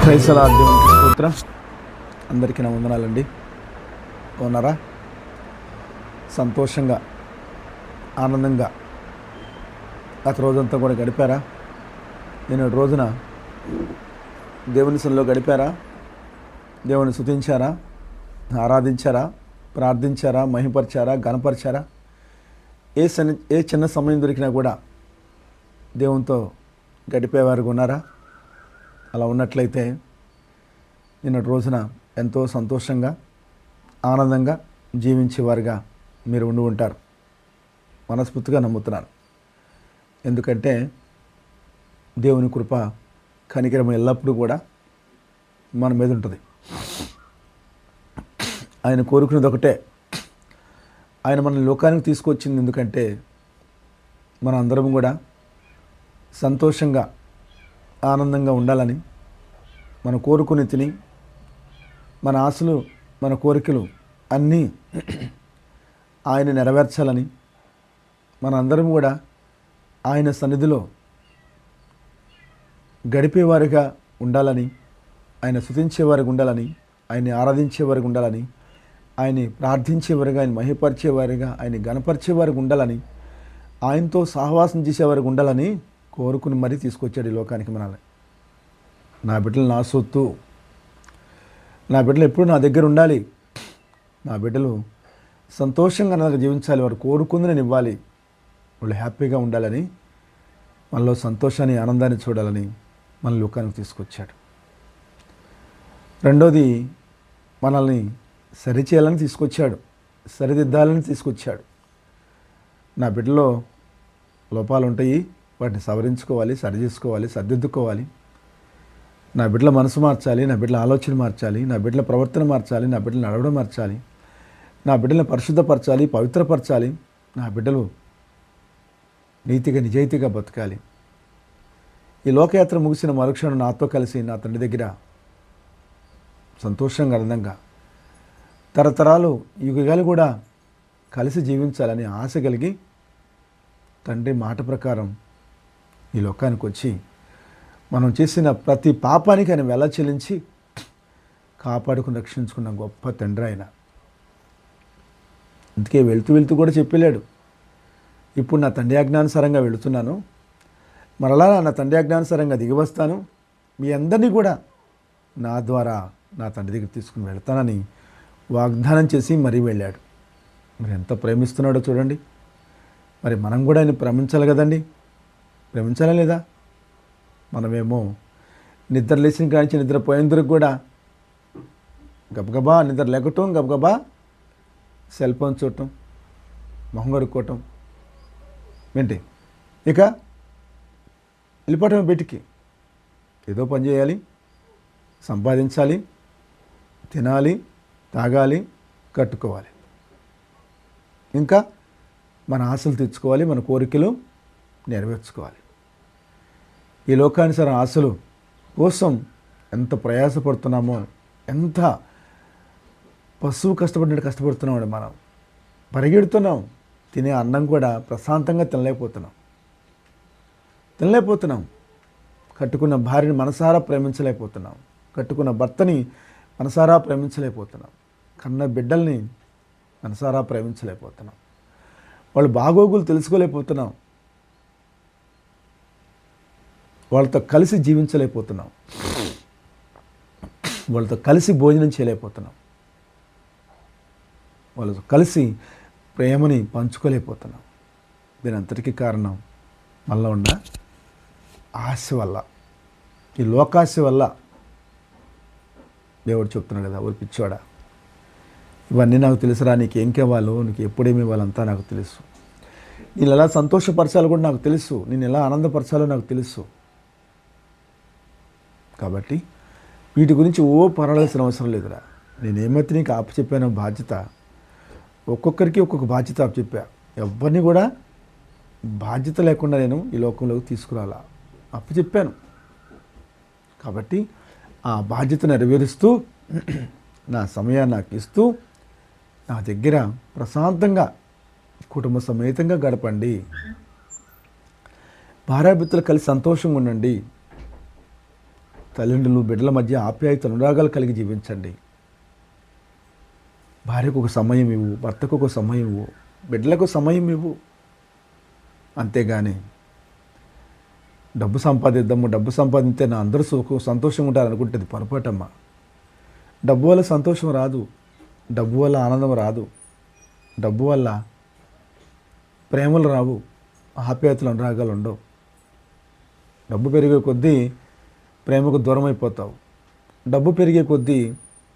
క్రైస్తల దేవునికి స్తోత్రం. అందరికీ నా వందనాలండి. ఉన్నారా? సంతోషంగా ఆనందంగా గత రోజంతా కూడా గడిపారా? నేను రోజున దేవుని సన్నిధిలో గడిపారా? దేవుని స్తుతించారా? ఆరాధించారా? ప్రార్థించారా? మహిమపరిచారా? ఘనపరిచారా? ఏ చిన్న సమయం దొరికినా కూడా దేవునితో గడిపేవారు ఉన్నారా? అలా ఉన్నట్లయితే నిన్నటి రోజున ఎంతో సంతోషంగా ఆనందంగా జీవించేవారుగా మీరు ఉండి ఉంటారు. మనస్ఫూర్తిగా నమ్ముతున్నాను. ఎందుకంటే దేవుని కృప కనికరం ఎల్లప్పుడూ కూడా మన మీద ఉంటుంది. ఆయన కోరుకునేది ఒకటే, ఆయన మన లోకానికి తీసుకొచ్చింది ఎందుకంటే మన అందరం కూడా సంతోషంగా ఆనందంగా ఉండాలని, మన కోరుకుని తిని మన ఆశలు మన కోరికలు అన్నీ ఆయన నెరవేర్చాలని, మన అందరం కూడా ఆయన సన్నిధిలో గడిపేవారిగా ఉండాలని, ఆయన స్తుతించేవారిగా ఉండాలని, ఆయన్ని ఆరాధించేవారిగా ఉండాలని, ఆయన్ని ప్రార్థించేవారిగా, ఆయన మహిమపరిచేవారిగా, ఆయన్ని గణపరిచేవారిగా ఉండాలని, ఆయనతో సహవాసం చేసేవారిగా ఉండాలని కోరుకుని మరీ తీసుకొచ్చాడు ఈ లోకానికి మనల్ని. నా బిడ్డలు నా సొత్తు, నా బిడ్డలు ఎప్పుడు నా దగ్గర ఉండాలి, నా బిడ్డలు సంతోషంగా నాకు జీవించాలి, వారు కోరుకుంది నేను ఇవ్వాలి, వాళ్ళు హ్యాపీగా ఉండాలని, మనలో సంతోషాన్ని ఆనందాన్ని చూడాలని మన లోకానికి తీసుకొచ్చాడు. రెండోది, మనల్ని సరిచేయాలని తీసుకొచ్చాడు, సరిదిద్దాలని తీసుకొచ్చాడు. నా బిడ్డలో లోపాలు ఉంటాయి, వాటిని సవరించుకోవాలి, సరి చేసుకోవాలి, సర్దిద్దుకోవాలి. నా బిడ్డల మనసు మార్చాలి, నా బిడ్డల ఆలోచన మార్చాలి, నా బిడ్డల ప్రవర్తన మార్చాలి, నా బిడ్డలు నడవడం మార్చాలి, నా బిడ్డలను పరిశుద్ధపరచాలి, పవిత్రపరచాలి, నా బిడ్డలు నీతిగా నిజాయితీగా బతకాలి. ఈ లోకయాత్ర ముగిసిన మరుక్షణం నాతో కలిసి నా తండ్రి దగ్గర సంతోషంగా ఆనందంగా తరతరాలు యుగాలు కూడా కలిసి జీవించాలని ఆశ కలిగి తండ్రి మాట ప్రకారం ఈ లోకానికి వచ్చి మనం చేసిన ప్రతి పాపానికి ఆయన వెల చెల్లించి కాపాడుకుని రక్షించుకున్న గొప్ప తండ్రి ఆయన. అందుకే వెళుతూ వెళుతూ కూడా చెప్పలేడు, ఇప్పుడు నా తండ్రి ఆజ్ఞానుసారంగా వెళుతున్నాను, మరలా నా తండ్రి ఆజ్ఞానుసారంగా దిగి వస్తాను, మీ అందరినీ కూడా నా ద్వారా నా తండ్రి దగ్గర తీసుకుని వెళ్తానని వాగ్దానం చేసి మరీ వెళ్ళాడు. మరి ఎంత ప్రేమిస్తున్నాడో చూడండి. మరి మనం కూడా ఆయన ప్రేమించాలి కదండి. ప్రేమించాలా లేదా? మనమేమో నిద్ర లేచిన కానించి నిద్రపోయేందుకు కూడా గబగబా నిద్ర లేకటం, గబగబా సెల్ ఫోన్ చూడటం, మొహం కడుక్కోవటం, ఏంటి ఇక వెళ్ళిపోవటం బయటికి. ఏదో పని చేయాలి, సంపాదించాలి, తినాలి, తాగాలి, కట్టుకోవాలి, ఇంకా మన ఆశలు తెచ్చుకోవాలి, మన కోరికలు నెరవేర్చుకోవాలి. ఈ లోకానుసార ఆశలు కోసం ఎంత ప్రయాసపడుతున్నామో, ఎంత పశువు కష్టపడినట్టు కష్టపడుతున్నామండి. మనం పరిగెడుతున్నాం, తినే అన్నం కూడా ప్రశాంతంగా తినలేకపోతున్నాం. కట్టుకున్న భార్యని మనసారా ప్రేమించలేకపోతున్నాం, కట్టుకున్న భర్తని మనసారా ప్రేమించలేకపోతున్నాం, కన్న బిడ్డల్ని మనసారా ప్రేమించలేకపోతున్నాం, వాళ్ళు బాగోగులు తెలుసుకోలేకపోతున్నాం, వాళ్ళతో కలిసి జీవించలేకపోతున్నాం, వాళ్ళతో కలిసి భోజనం చేయలేకపోతున్నాం, వాళ్ళతో కలిసి ప్రేమని పంచుకోలేకపోతున్నాం. దీని అంతటికీ కారణం మనలో ఉన్న ఆశ వల్ల, ఈ లోకాశ వల్ల. దేవుడు చెప్తున్నాడు కదా, ఊరి పిచ్చోడా, ఇవన్నీ నాకు తెలుసురా, నీకేం కావాలో, నీకు ఎప్పుడేమి ఇవ్వాలంతా నాకు తెలుసు, నేను ఎలా సంతోషపరచాలో కూడా నాకు తెలుసు, నేను ఎలా ఆనందపరచాలో నాకు తెలుసు. కాబట్టి వీటి గురించి పరాడాల్సిన అవసరం లేదురా. నేనేమైతే నీకు అప్పచెప్పానో బాధ్యత, ఒక్కొక్కరికి ఒక్కొక్క బాధ్యత అప్పచెప్పా. ఎవరిని కూడా బాధ్యత లేకుండా నేను ఈ లోకంలోకి తీసుకురాలా, అప్పచెప్పాను. కాబట్టి ఆ బాధ్యత నెరవేరుస్తూ నా సమయాన్ని నాకు ఇస్తూ నా దగ్గర ప్రశాంతంగా కుటుంబ సమేతంగా గడపండి. భార్యాభర్తలు కలిసి సంతోషంగా ఉండండి. తల్లిదండ్రులు బిడ్డల మధ్య ఆప్యాయత అనురాగాలు కలిగి జీవించండి. భార్యకు ఒక సమయం ఇవ్వు, భర్తకు ఒక సమయం ఇవ్వు, బిడ్డలకు సమయం ఇవ్వు. అంతేగాని డబ్బు సంపాదిద్దాము, డబ్బు సంపాదిస్తే నా అందరూ సంతోషంగా ఉంటారు అనుకుంటే అది పొరపాటమ్మా. డబ్బు వల్ల సంతోషం రాదు, డబ్బు వల్ల ఆనందం రాదు, డబ్బు వల్ల ప్రేమలు రావు, ఆప్యాయతలు అనురాగాలు ఉండవు. డబ్బు పెరిగే కొద్దీ ప్రేమకు దూరం అయిపోతావు, డబ్బు పెరిగే కొద్దీ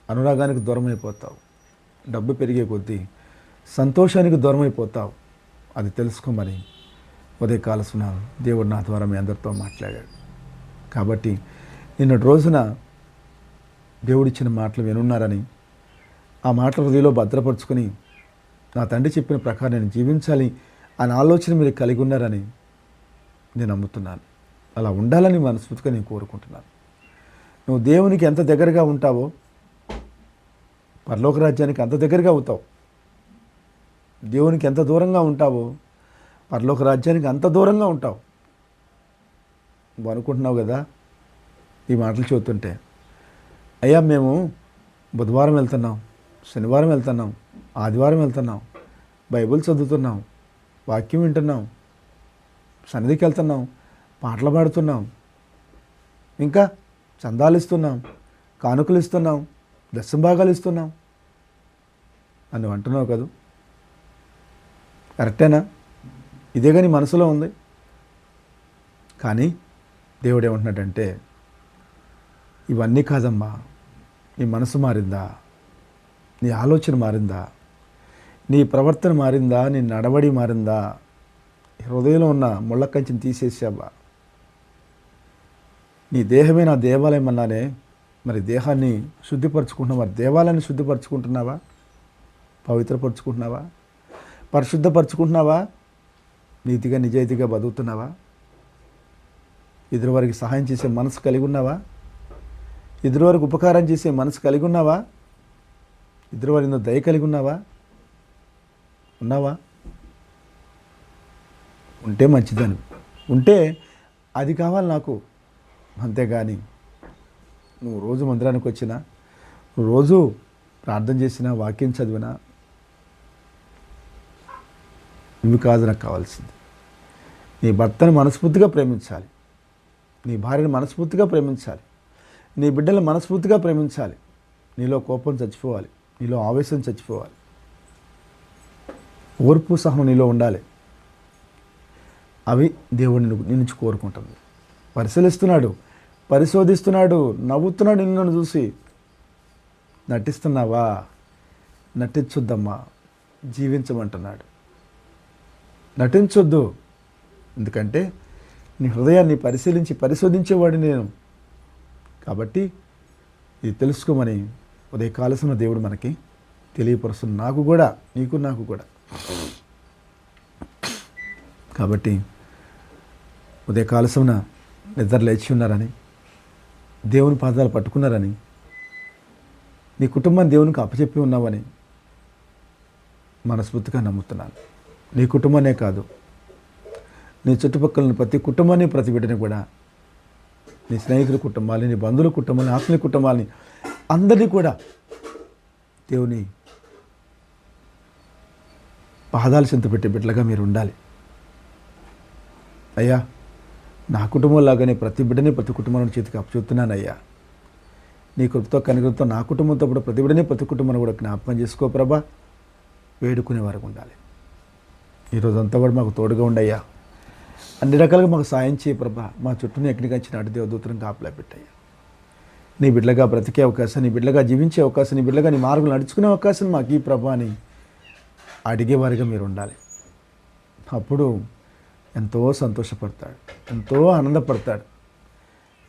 అనురాగానికి దూరం అయిపోతావు, డబ్బు పెరిగే కొద్దీ సంతోషానికి దూరం అయిపోతావు. అది తెలుసుకోమని ఉదయకాల సున్నాను దేవుడు నా ద్వారా మీ అందరితో మాట్లాడాడు. కాబట్టి నిన్నటి రోజున దేవుడిచ్చిన మాటలు వినున్నారని, ఆ మాటల హృదయంలో భద్రపరుచుకొని నా తండ్రి చెప్పిన ప్రకారం నేను జీవించాలి అనే ఆలోచన మీరు కలిగి ఉన్నారని నేను నమ్ముతున్నాను. అలా ఉండాలని మనస్ఫూర్తిగా నేను కోరుకుంటున్నాను. నువ్వు దేవునికి ఎంత దగ్గరగా ఉంటావో పరలోక రాజ్యానికి అంత దగ్గరగా అవుతావు. దేవునికి ఎంత దూరంగా ఉంటావో పరలోక రాజ్యానికి అంత దూరంగా ఉంటావు. నువ్వు అనుకుంటున్నావు కదా ఈ మాటలు చూస్తుంటే, అయ్యా మేము బుధవారం వెళ్తున్నాం, శనివారం వెళ్తున్నాం, ఆదివారం వెళ్తున్నాం, బైబిల్ చదువుతున్నాం, వాక్యం వింటున్నాం, సన్నిధికి వెళ్తున్నాం, పాటలు పాడుతున్నాం, ఇంకా చందాలు ఇస్తున్నాం, కానుకలు ఇస్తున్నాం, దశంభాగాలు ఇస్తున్నాం అని అంటున్నావు కదా. కరెక్టేనా? ఇదే కానీ మనసులో ఉంది. కానీ దేవుడు ఏమంటున్నాడంటే, ఇవన్నీ కాదమ్మా, నీ మనసు మారిందా, నీ ఆలోచన మారిందా, నీ ప్రవర్తన మారిందా, నీ నడవడి మారిందా, హృదయంలో ఉన్న ముళ్ళ కంచెని తీసేసావా? నీ దేహమే నా దేవాలయం అన్నానే, మరి దేహాన్ని శుద్ధిపరచుకుంటున్నావా? దేవాలయాన్ని శుద్ధిపరచుకుంటున్నావా? పవిత్రపరచుకుంటున్నావా? పరిశుద్ధపరచుకుంటున్నావా? నీతిగా నిజాయితీగా బతుకుతున్నావా? ఎదురువారికి సహాయం చేసే మనసు కలిగి ఉన్నావా? ఎదురువారికి ఉపకారం చేసే మనసు కలిగి ఉన్నావా? ఎదురువారి దయ కలిగి ఉన్నావా? ఉంటే మంచిదని, ఉంటే అది కావాలి నాకు. అంతేగాని నువ్వు రోజు మందిరానికి వచ్చినా, నువ్వు రోజు ప్రార్థన చేసినా, వాక్యం చదివినా, ఇవి కాదు నాకు కావాల్సింది. నీ భర్తను మనస్ఫూర్తిగా ప్రేమించాలి, నీ భార్యను మనస్ఫూర్తిగా ప్రేమించాలి, నీ బిడ్డలను మనస్ఫూర్తిగా ప్రేమించాలి. నీలో కోపం చచ్చిపోవాలి, నీలో ఆవేశం చచ్చిపోవాలి, ఓర్పు సహనం నీలో ఉండాలి. అవి దేవుడు నీ నుంచి కోరుకుంటుంది. పరిశీలిస్తున్నాడు, పరిశోధిస్తున్నాడు, నవ్వుతున్నాడు నిన్ను చూసి. నటిస్తున్నావా? నటించొద్దమ్మా, జీవించమంటున్నాడు. నటించొద్దు. ఎందుకంటే నీ హృదయాన్ని పరిశోధించేవాడు నేను. కాబట్టి ఇది తెలుసుకోమని ఉదయకాలసిన దేవుడు మనకి తెలియపరుస్తుంది. నాకు కూడా, నీకు నాకు కూడా. కాబట్టి ఉదయకాలసమున నిద్ర లేచి ఉన్నారని, దేవుని పాదాలు పట్టుకున్నారని, నీ కుటుంబాన్ని దేవునికి అప్పచెప్పి ఉన్నావని మనస్ఫూర్తిగా నమ్ముతున్నాను. నీ కుటుంబాన్నే కాదు, నీ చుట్టుపక్కల ప్రతి కుటుంబాన్ని, ప్రతి బిడ్డని కూడా, నీ స్నేహితుల కుటుంబాలని, నీ బంధువుల కుటుంబాలని, ఆత్మీయ కుటుంబాలని, అందరినీ కూడా దేవుని పాదాలు చెంత పెట్టే బిడ్డలుగా మీరు ఉండాలి. అయ్యా, నా కుటుంబంలాగానే ప్రతి బిడ్డని, ప్రతి కుటుంబాన్ని చేతికి అప్పచెప్తున్నాను అయ్యా. నీ కృపతో కనుగొలతో నా కుటుంబంతో కూడా ప్రతి బిడ్డని, ప్రతి కుటుంబాన్ని కూడా జ్ఞాపకం చేసుకో ప్రభా. వేడుకునే వరకు ఉండాలి. ఈరోజంతా కూడా మాకు తోడుగా ఉండయ్యా. అన్ని రకాలుగా మాకు సాయం చేయ ప్రభా. మా చుట్టూనే ఎక్కడికి వచ్చిన అటు దేవదూతలను కాపలా పెట్టయ్యా. నీ బిడ్డగా బ్రతికే అవకాశం, నీ బిడ్డగా జీవించే అవకాశం, నీ బిడ్డగా నీ మార్గం నడుచుకునే అవకాశం మాకు ఈ ప్రభా అని అడిగేవారిగా మీరు ఉండాలి. అప్పుడు ఎంతో సంతోషపడతాడు, ఎంతో ఆనందపడతాడు.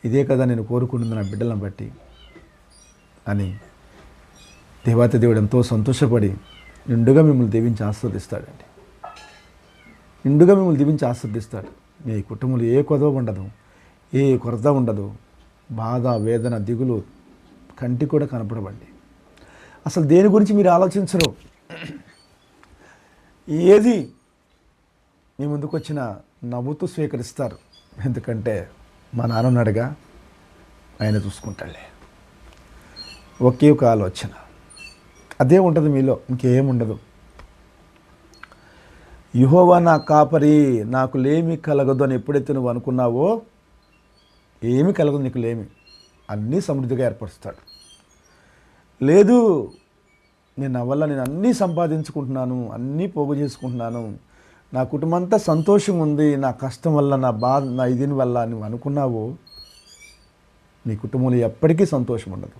ఇదే కదా నేను కోరుకుంటుంది నా బిడ్డలను బట్టి అని దేవాతి దేవుడు ఎంతో సంతోషపడి నిండుగా మిమ్మల్ని దీవించి ఆశీర్వదిస్తాడండి. నిండుగా మిమ్మల్ని దీవించి ఆశీర్వదిస్తాడు. మీ కుటుంబంలో ఏ కొదవ ఉండదు, ఏ కొరత ఉండదు. బాధ, వేదన, దిగులు కంటి కూడా కనపడవండి. అసలు దేని గురించి మీరు ఆలోచించరు. ఏది మీ ముందుకు వచ్చిన నవ్వుతూ స్వీకరిస్తారు. ఎందుకంటే మా నాన్న ఉన్నాడుగా, ఆయన చూసుకుంటాడులే. ఒకే ఒక ఆలోచన, అదే ఉంటుంది మీలో, ఇంకేం ఉండదు. యెహోవా నా కాపరి, నాకు లేమి కలగదు అని ఎప్పుడైతే నువ్వు అనుకున్నావో, ఏమి కలగదు నీకు లేమి, అన్నీ సమృద్ధిగా ఏర్పరుస్తాడు. లేదు, నేను వల్ల నేను అన్నీ సంపాదించుకుంటున్నాను, అన్నీ పోగు చేసుకుంటున్నాను, నా కుటుంబం అంతా సంతోషంగా ఉంది, నా కష్టం వల్ల, నా బాధ, నా దీని వల్ల నువ్వు అనుకున్నావో, నీ కుటుంబంలో ఎప్పటికీ సంతోషం ఉండదు,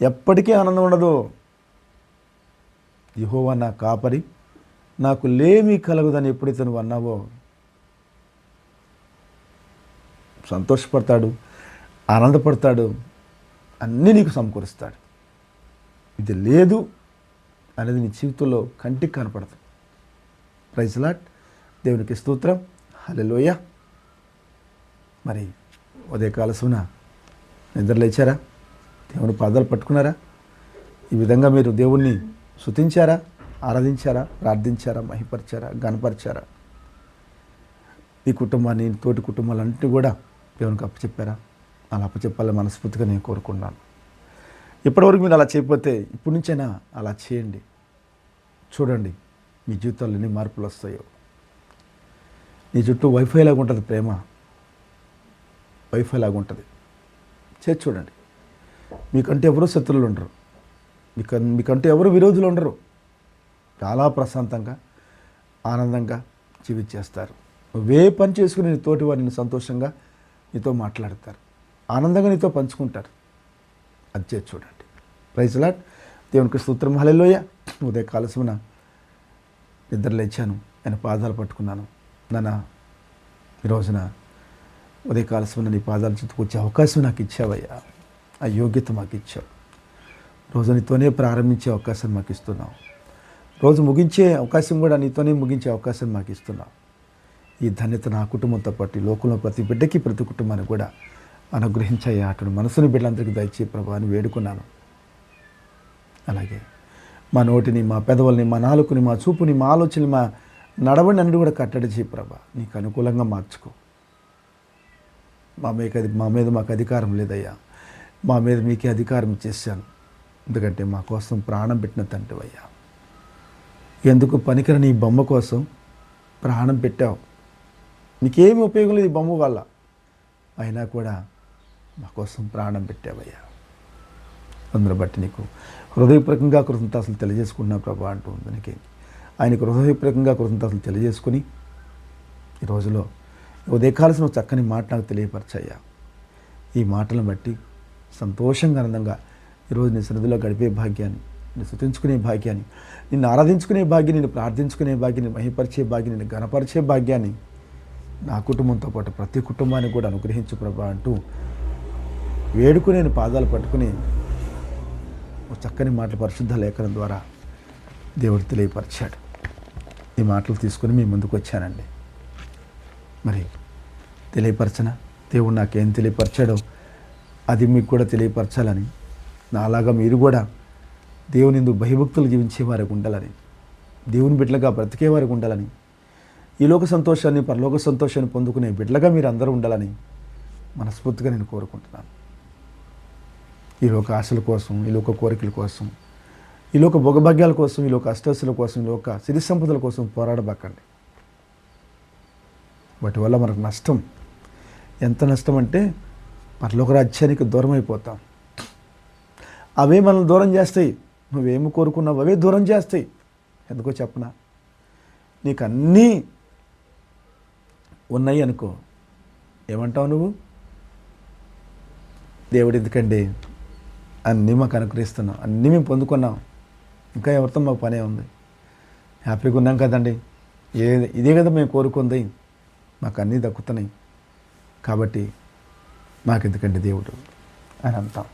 ఎప్పటికీ ఆనందం ఉండదు. యెహోవా నా కాపరి, నాకు లేమి కలగదని ఎప్పుడైతే నువ్వు అన్నావో, సంతోషపడతాడు, ఆనందపడతాడు, అన్నీ నీకు సమకూరుస్తాడు. ఇది లేదు అనేది నీ జీవితంలో కంటికి కనపడదు. ప్రైజ్ లార్డ్, దేవునికి స్తోత్రం, హల్లెలూయా. మరి ఉదయకాలసున నిద్ర లేచారా? దేవుని పాదాలు పట్టుకున్నారా? ఈ విధంగా మీరు దేవుణ్ణి స్తుతించారా, ఆరాధించారా, ప్రార్థించారా, మహిపరిచారా, గణపరిచారా? ఈ కుటుంబాన్ని, తోటి కుటుంబాలన్నింటినీ కూడా దేవునికి అప్పచెప్పారా? అలా అప్పచెప్పాలని మనస్ఫూర్తిగా నేను కోరుకున్నాను. ఇప్పటివరకు మీరు అలా చేయకపోతే ఇప్పటి నుంచైనా అలా చేయండి. చూడండి మీ జీవితాల్లో ఎన్ని మార్పులు వస్తాయో. నీ చుట్టూ వైఫై లాగా ఉంటుంది, ప్రేమ వైఫై లాగా ఉంటుంది. చేసి చూడండి. మీకంటే ఎవరు శత్రువులు ఉండరు, మీకంటే ఎవరు విరోధులు ఉండరు. చాలా ప్రశాంతంగా, ఆనందంగా జీవించేస్తారు. నువ్వే పని చేసుకుని నీ తోటి వారిని సంతోషంగా నీతో మాట్లాడతారు, ఆనందంగా నీతో పంచుకుంటారు. అది చేసి చూడండి. ప్రైజ్ లార్డ్, దేవునికి స్తోత్రం, హల్లెలూయా. ఉదయకాలసున నిద్ర లేచాను, ఆయన పాదాలు పట్టుకున్నాను. నాన్న, ఈ రోజున ఉదయకాలసున నీ పాదాలు చుట్టుకొచ్చే అవకాశం నాకు ఇచ్చావయ్యా, ఆ యోగ్యత మాకు ఇచ్చావు. రోజు నీతోనే ప్రారంభించే అవకాశం మాకు ఇస్తున్నావు, రోజు ముగించే అవకాశం కూడా నీతోనే ముగించే అవకాశం మాకు ఇస్తున్నావు. ఈ ధన్యత నా కుటుంబంతో పాటు లోకంలో ప్రతి బిడ్డకి, ప్రతి కుటుంబానికి కూడా అనుగ్రహించాయి. అటు మనసుని బిడ్డలందరికీ దయచే ప్రభు అని వేడుకున్నాను. అలాగే మా నోటిని, మా పెదవుల్ని, మా నాలుకని, మా చూపుని, మా ఆలోచనని, మా నడవడిని అన్ని కూడా కట్టడి చేయి ప్రభా. నీకు అనుకూలంగా మార్చుకో. మా మీద మాకు అధికారం లేదయ్యా, మా మీద మీకే అధికారం ఇచ్చేసాను. ఎందుకంటే మా కోసం ప్రాణం పెట్టిన తండ్రివయ్యా. ఎందుకు పనికిరని ఈ బొమ్మ కోసం ప్రాణం పెట్టావు. నీకేమి ఉపయోగం లేదు ఈ బొమ్మ వల్ల, అయినా కూడా మా కోసం ప్రాణం పెట్టావయ్యా. అందును బట్టి నీకు హృదయపూర్వకంగా కృతజ్ఞతాస్తులు తెలియజేసుకుంటున్నా ప్రభా అంటూ ఉంది. దానికి ఆయనకు హృదయపూర్వకంగా కృతజ్ఞతాస్తులు తెలియజేసుకుని ఈ రోజులో ఉదయకాల్సిన చక్కని మాట నాకు తెలియపరచయ్యా. ఈ మాటలను బట్టి సంతోషంగా, ఆనందంగా ఈరోజు నీ సన్నిధిలో గడిపే భాగ్యాన్ని, నిన్ను స్తుతించుకునే భాగ్యాన్ని, నిన్ను ఆరాధించుకునే భాగ్యం, నిన్ను ప్రార్థించుకునే భాగ్యం, నిన్ను మహిపరిచే భాగ్యం, నిన్ను గణపరిచే భాగ్యాన్ని నా కుటుంబంతో పాటు ప్రతి కుటుంబానికి కూడా అనుగ్రహించు ప్రభా అంటూ వేడుకుని నేను పాదాలు పట్టుకుని ఒక చక్కని మాటలు పరిశుద్ధ లేఖనం ద్వారా దేవుడు తెలియపరిచాడు. ఈ మాటలు తీసుకుని మీ ముందుకు వచ్చానండి. మరి తెలియపరచన దేవుడు నాకేం తెలియపరిచాడో అది మీకు కూడా తెలియపరచాలని, నాలాగా మీరు కూడా దేవుని యందు భయభక్తులు జీవించే వారికి ఉండాలని, దేవుని బిడ్డలుగా బ్రతికే వారికి ఉండాలని, ఈ లోక సంతోషాన్ని, పరలోక సంతోషాన్ని పొందుకునే బిడ్డలుగా మీరు అందరూ ఉండాలని మనస్ఫూర్తిగా నేను కోరుకుంటున్నాను. ఈ లోక ఆశల కోసం, ఈ లోక కోరికల కోసం, ఈ లోక భోగభాగ్యాల కోసం, ఈ లోక అష్టస్తుల కోసం, ఈ లోక సిరి సంపదల కోసం పోరాడబాకండి. వాటి వల్ల మనకు నష్టం. ఎంత నష్టం అంటే పరలోక రాజ్యానికి దూరం అయిపోతాం. అవే మనల్ని దూరం చేస్తాయి. నువ్వేమి కోరుకున్నావు అవే దూరం చేస్తాయి. ఎందుకో చెప్పనా? నీకు అన్నీ ఉన్నాయి అనుకో, ఏమంటావు నువ్వు? దేవుడు ఎందుకండి అన్నీ మాకు అనుగ్రహిస్తున్నాం, అన్నీ మేము పొందుకున్నాం, ఇంకా ఎవరితో మాకు పనే ఉంది, హ్యాపీగా ఉన్నాం కదండి, ఇదే కదా మేము కోరుకుంది, మాకు అన్నీ దక్కుతున్నాయి, కాబట్టి మాకెందుకండి దేవుడు అని అంటాం.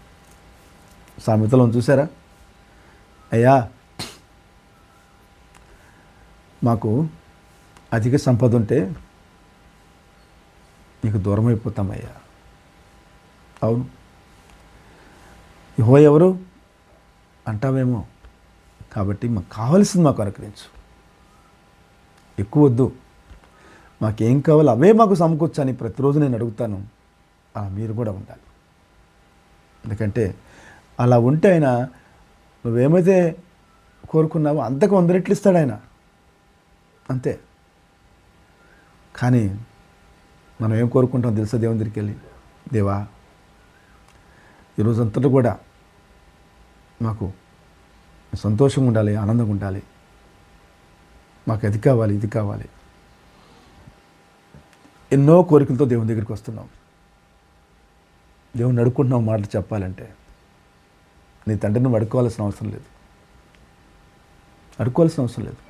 సామెతలో చూసారా? అయ్యా మాకు అధిక సంపద ఉంటే నీకు దూరం అయిపోతామయ్యా. అవును, యెహోవా ఎవరు అంటావేమో, కాబట్టి మాకు కావాల్సింది మాకు అనుగ్రహించు, ఎక్కువ వద్దు, మాకేం కావాలో అవే మాకు సమకూర్చని ప్రతిరోజు నేను అడుగుతాను. అలా మీరు కూడా ఉండాలి. ఎందుకంటే అలా ఉంటే ఆయన నువ్వేమైతే కోరుకున్నావో అంతకు 100 రెట్లు ఇస్తాడు ఆయన, అంతే. కానీ మనం ఏం కోరుకుంటాం తెలుసా? దేవుని దగ్గరికి వెళ్ళి, దేవా ఈరోజంతటా కూడా మాకు సంతోషంగా ఉండాలి, ఆనందంగా ఉండాలి, మాకు అది కావాలి, ఇది కావాలి. ఎన్నో కోరికలతో దేవుని దగ్గరికి వస్తున్నాం. దేవుని అడుక్కుంటున్నాం. మాటలు చెప్పాలంటే నీ తండ్రిని అడుక్కోవాల్సిన అవసరం లేదు, అడుక్కోవాల్సిన అవసరం లేదు.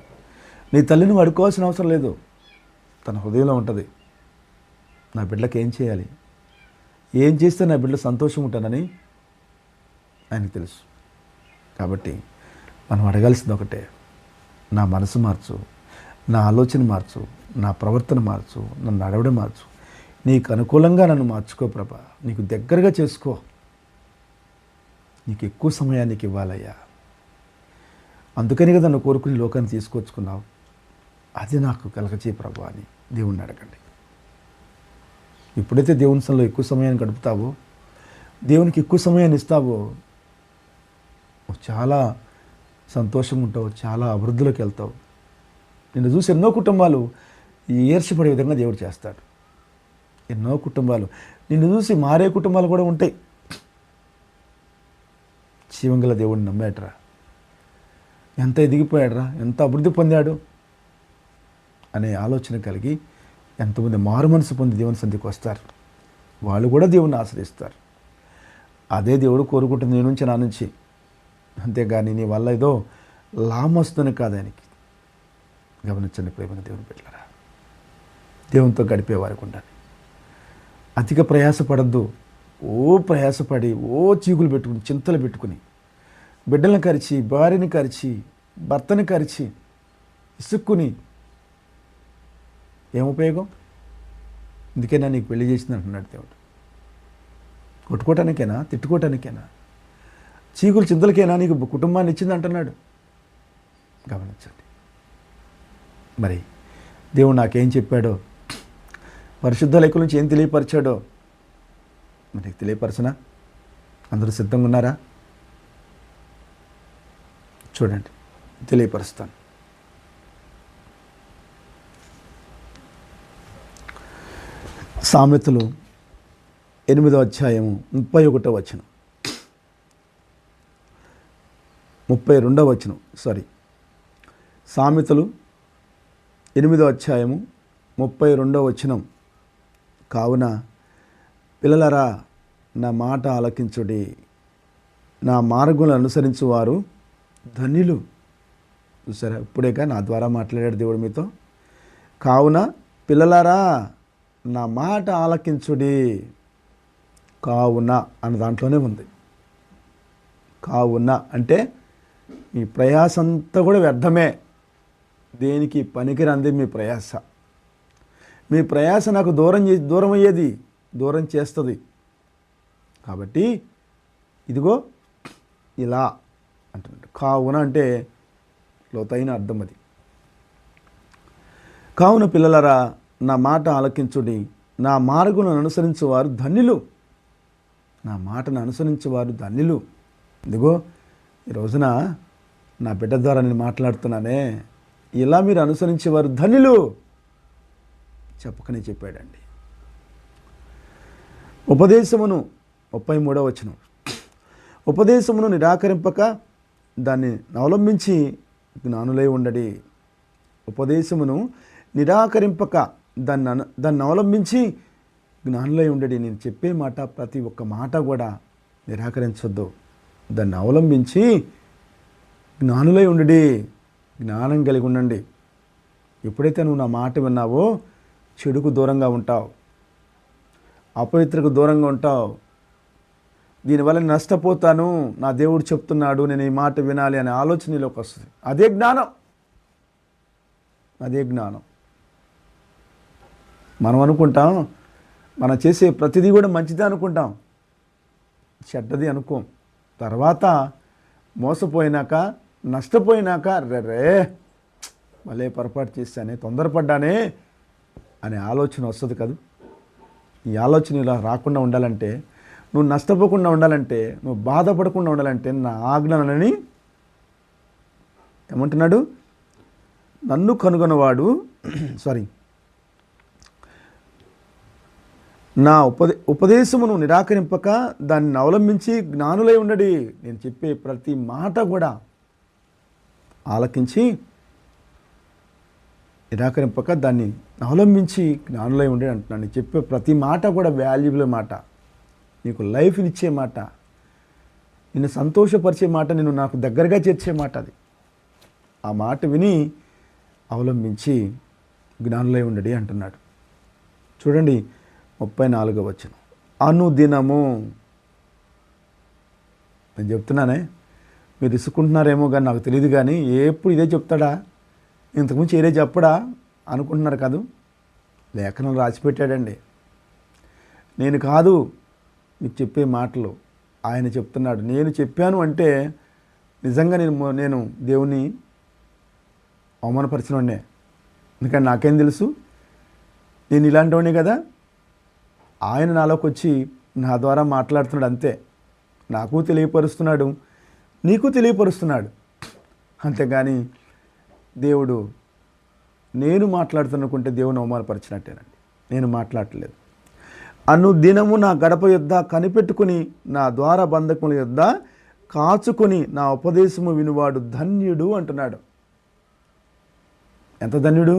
నీ తల్లిని అడుక్కోవాల్సిన అవసరం లేదు. తన హృదయంలో ఉంటుంది, నా బిడ్డలకు ఏం చేయాలి, ఏం చేస్తే నా బిడ్డ సంతోషం ఉంటానని ఆయనకు తెలుసు. కాబట్టి మనం అడగాల్సింది ఒకటే, నా మనసు మార్చు, నా ఆలోచన మార్చు, నా ప్రవర్తన మార్చు, నన్ను నడవడం మార్చు, నీకు అనుకూలంగా నన్ను మార్చుకో ప్రభా, నీకు దగ్గరగా చేసుకో, నీకు ఎక్కువ సమయానికి ఇవ్వాలయ్యా. అందుకని కదా నన్ను కోరుకుని లోకాన్ని తీసుకొచ్చుకున్నావు, అది నాకు కలగచే ప్రభా అని దేవుణ్ణి అడగండి. ఎప్పుడైతే దేవుని సన్నిధిలో ఎక్కువ సమయాన్ని గడుపుతావో, దేవునికి ఎక్కువ సమయాన్ని ఇస్తావో, చాలా సంతోషంగా ఉంటావు, చాలా అభివృద్ధిలోకి వెళ్తావు. నిన్ను చూసి ఎన్నో కుటుంబాలు ఈర్ష్యపడే విధంగా దేవుడు చేస్తాడు. ఎన్నో కుటుంబాలు నిన్ను చూసి మారే కుటుంబాలు కూడా ఉంటాయి. జీవంగల దేవుడిని నమ్మాడరా, ఎంత ఎదిగిపోయాడరా, ఎంత అభివృద్ధి పొందాడు అనే ఆలోచన కలిగి ఎంతమంది మారు మనసు పొంది దేవుని సన్నిధికి వస్తారు. వాళ్ళు కూడా దేవుణ్ణి ఆశ్రయిస్తారు. అదే దేవుడు కోరుకుంటుంది నీ నుంచి, నా నుంచి. అంతేగాని నీ వల్ల ఏదో లాభం వస్తుందని కాదు ఆయనకి. గమనించండి ప్రేమ దేవుని బిడ్డలారా, దేవునితో గడిపేవారికి ఉండాలి. అధిక ప్రయాసపడద్దు. ప్రయాసపడి చీకులు పెట్టుకుని, చింతలు పెట్టుకుని, బిడ్డలను కరిచి, భార్యని కరిచి, భర్తని కరిచి, ఇసుక్కుని ఏం ఉపయోగం? ఇందుకేనా నీకు పెళ్లి చేసింది అంటున్నాడు దేవుడు. కొట్టుకోవటానికేనా, తిట్టుకోవటానికేనా, చీకులు చింతలకేనా నీకు కుటుంబాన్ని ఇచ్చింది అంటున్నాడు. గమనించండి. మరి దేవుడు నాకేం చెప్పాడో, పరిశుద్ధ లేఖల నుంచి ఏం తెలియపరిచాడో మరి తెలియపరచనా? అందరూ సిద్ధంగా ఉన్నారా? చూడండి, తెలియపరుస్తాను. సామెతలు 8వ అధ్యాయము 31వ వచనం, 32వ వచనం, సామెతలు 8వ అధ్యాయము 32వ వచనం. కావున పిల్లలారా, నా మాట ఆలకించుడి, నా మార్గములను అనుసరించువారు ధన్యులు. చూసారా, ఇప్పుడేగా నా ద్వారా మాట్లాడాడు దేవుడు మీతో. కావున పిల్లలారా, నా మాట ఆలకించుడి. కావున అన్న దాంట్లోనే ఉంది. కావున అంటే మీ ప్రయాస అంతా కూడా వ్యర్థమే, దేనికి పనికిరంది మీ ప్రయాస. మీ ప్రయాస నాకు దూరం అయ్యేది, దూరం చేస్తుంది. కాబట్టి ఇదిగో ఇలా అంటున్నాడు. కావున అంటే లోతైన అర్థం అది. కావున పిల్లలారా, నా మాట ఆలకించుడి, నా మార్గములను అనుసరించేవారు ధన్యులు. నా మాటను అనుసరించేవారు ధన్యులు. ఇదిగో ఈ రోజున నా బిడ్డ ద్వారా నేను మాట్లాడుతున్నానే, ఇలా మీరు అనుసరించేవారు ధన్యులు చెప్పకనే చెప్పాడండి. ఉపదేశమును 33వ వచనం, ఉపదేశమును నిరాకరింపక దాన్ని అవలంబించి జ్ఞానులై ఉండడి. ఉపదేశమును నిరాకరింపక దాన్ని అవలంబించి జ్ఞానులై ఉండడి. నేను చెప్పే మాట ప్రతి ఒక్క మాట కూడా నిరాకరించొద్దు, దాన్ని అవలంబించి జ్ఞానులై ఉండడి, జ్ఞానం కలిగి ఉండండి. ఎప్పుడైతే నువ్వు నా మాట విన్నావో చెడుకు దూరంగా ఉంటావు, అపవిత్రకు దూరంగా ఉంటావు. దీనివల్ల నష్టపోతాను, నా దేవుడు చెప్తున్నాడు, నేను ఈ మాట వినాలి అనే ఆలోచనలోకి వస్తుంది. అదే జ్ఞానం, అదే జ్ఞానం. మనం అనుకుంటాం మనం చేసే ప్రతిదీ కూడా మంచిదే అనుకుంటాం, చెడ్డది అనుకోం. తర్వాత మోసపోయినాక, నష్టపోయినాక రే మళ్ళీ పొరపాటు చేశానే, తొందరపడ్డానే అనే ఆలోచన వస్తుంది కదా. ఈ ఆలోచన ఇలా రాకుండా ఉండాలంటే నువ్వు నష్టపోకుండా ఉండాలంటే, నువ్వు బాధపడకుండా ఉండాలంటే నా ఆజ్ఞలని ఏమంటున్నాడు? నన్ను కనుగొనవాడు నా ఉపదేశమును నిరాకరింపక దాన్ని అవలంబించి జ్ఞానులై ఉండడి. నేను చెప్పే ప్రతి మాట కూడా ఆలకించి నిరాకరింపక దాన్ని అవలంబించి జ్ఞానులై ఉండడి అంటున్నాను. నేను చెప్పే ప్రతి మాట కూడా వాల్యుబుల్ మాట, నీకు లైఫ్నిచ్చే మాట, నిన్ను సంతోషపరిచే మాట, నిన్ను నాకు దగ్గరగా చేర్చే మాట. అది ఆ మాట విని అవలంబించి జ్ఞానులై ఉండడి అంటున్నాడు. చూడండి 34వ వచనం. అనుదినము. నేను చెప్తున్నానే, మీరు ఇసుకుంటున్నారేమో కానీ నాకు తెలియదు, కానీ ఎప్పుడు ఇదే చెప్తాడా, ఇంతకుముందు ఏదే చెప్పడా అనుకుంటున్నారు కాదు. లేఖనం రాసిపెట్టాడండి. నేను కాదు మీకు చెప్పే మాటలు, ఆయన చెప్తున్నాడు. నేను చెప్పాను అంటే నిజంగా నేను దేవుని అవమానపరిచినోడ్నే. ఎందుకంటే నాకేం తెలుసు, నేను ఇలాంటి వాడినే కదా. ఆయన నాలోకి వచ్చి నా ద్వారా మాట్లాడుతున్నాడు అంతే. నాకు తెలియపరుస్తున్నాడు, నీకు తెలియపరుస్తున్నాడు. అంతేగాని దేవుడు నేను మాట్లాడుతున్నకుంటే దేవుని అవమానపరిచినట్టేనండి. నేను మాట్లాడలేదు. అనుదినము నా గడప యొద్ద కనిపెట్టుకుని నా ద్వార బంధకముల యొద్ద కాచుకొని నా ఉపదేశము వినువాడు ధన్యుడు అంటున్నాడు. ఎంత ధన్యుడు?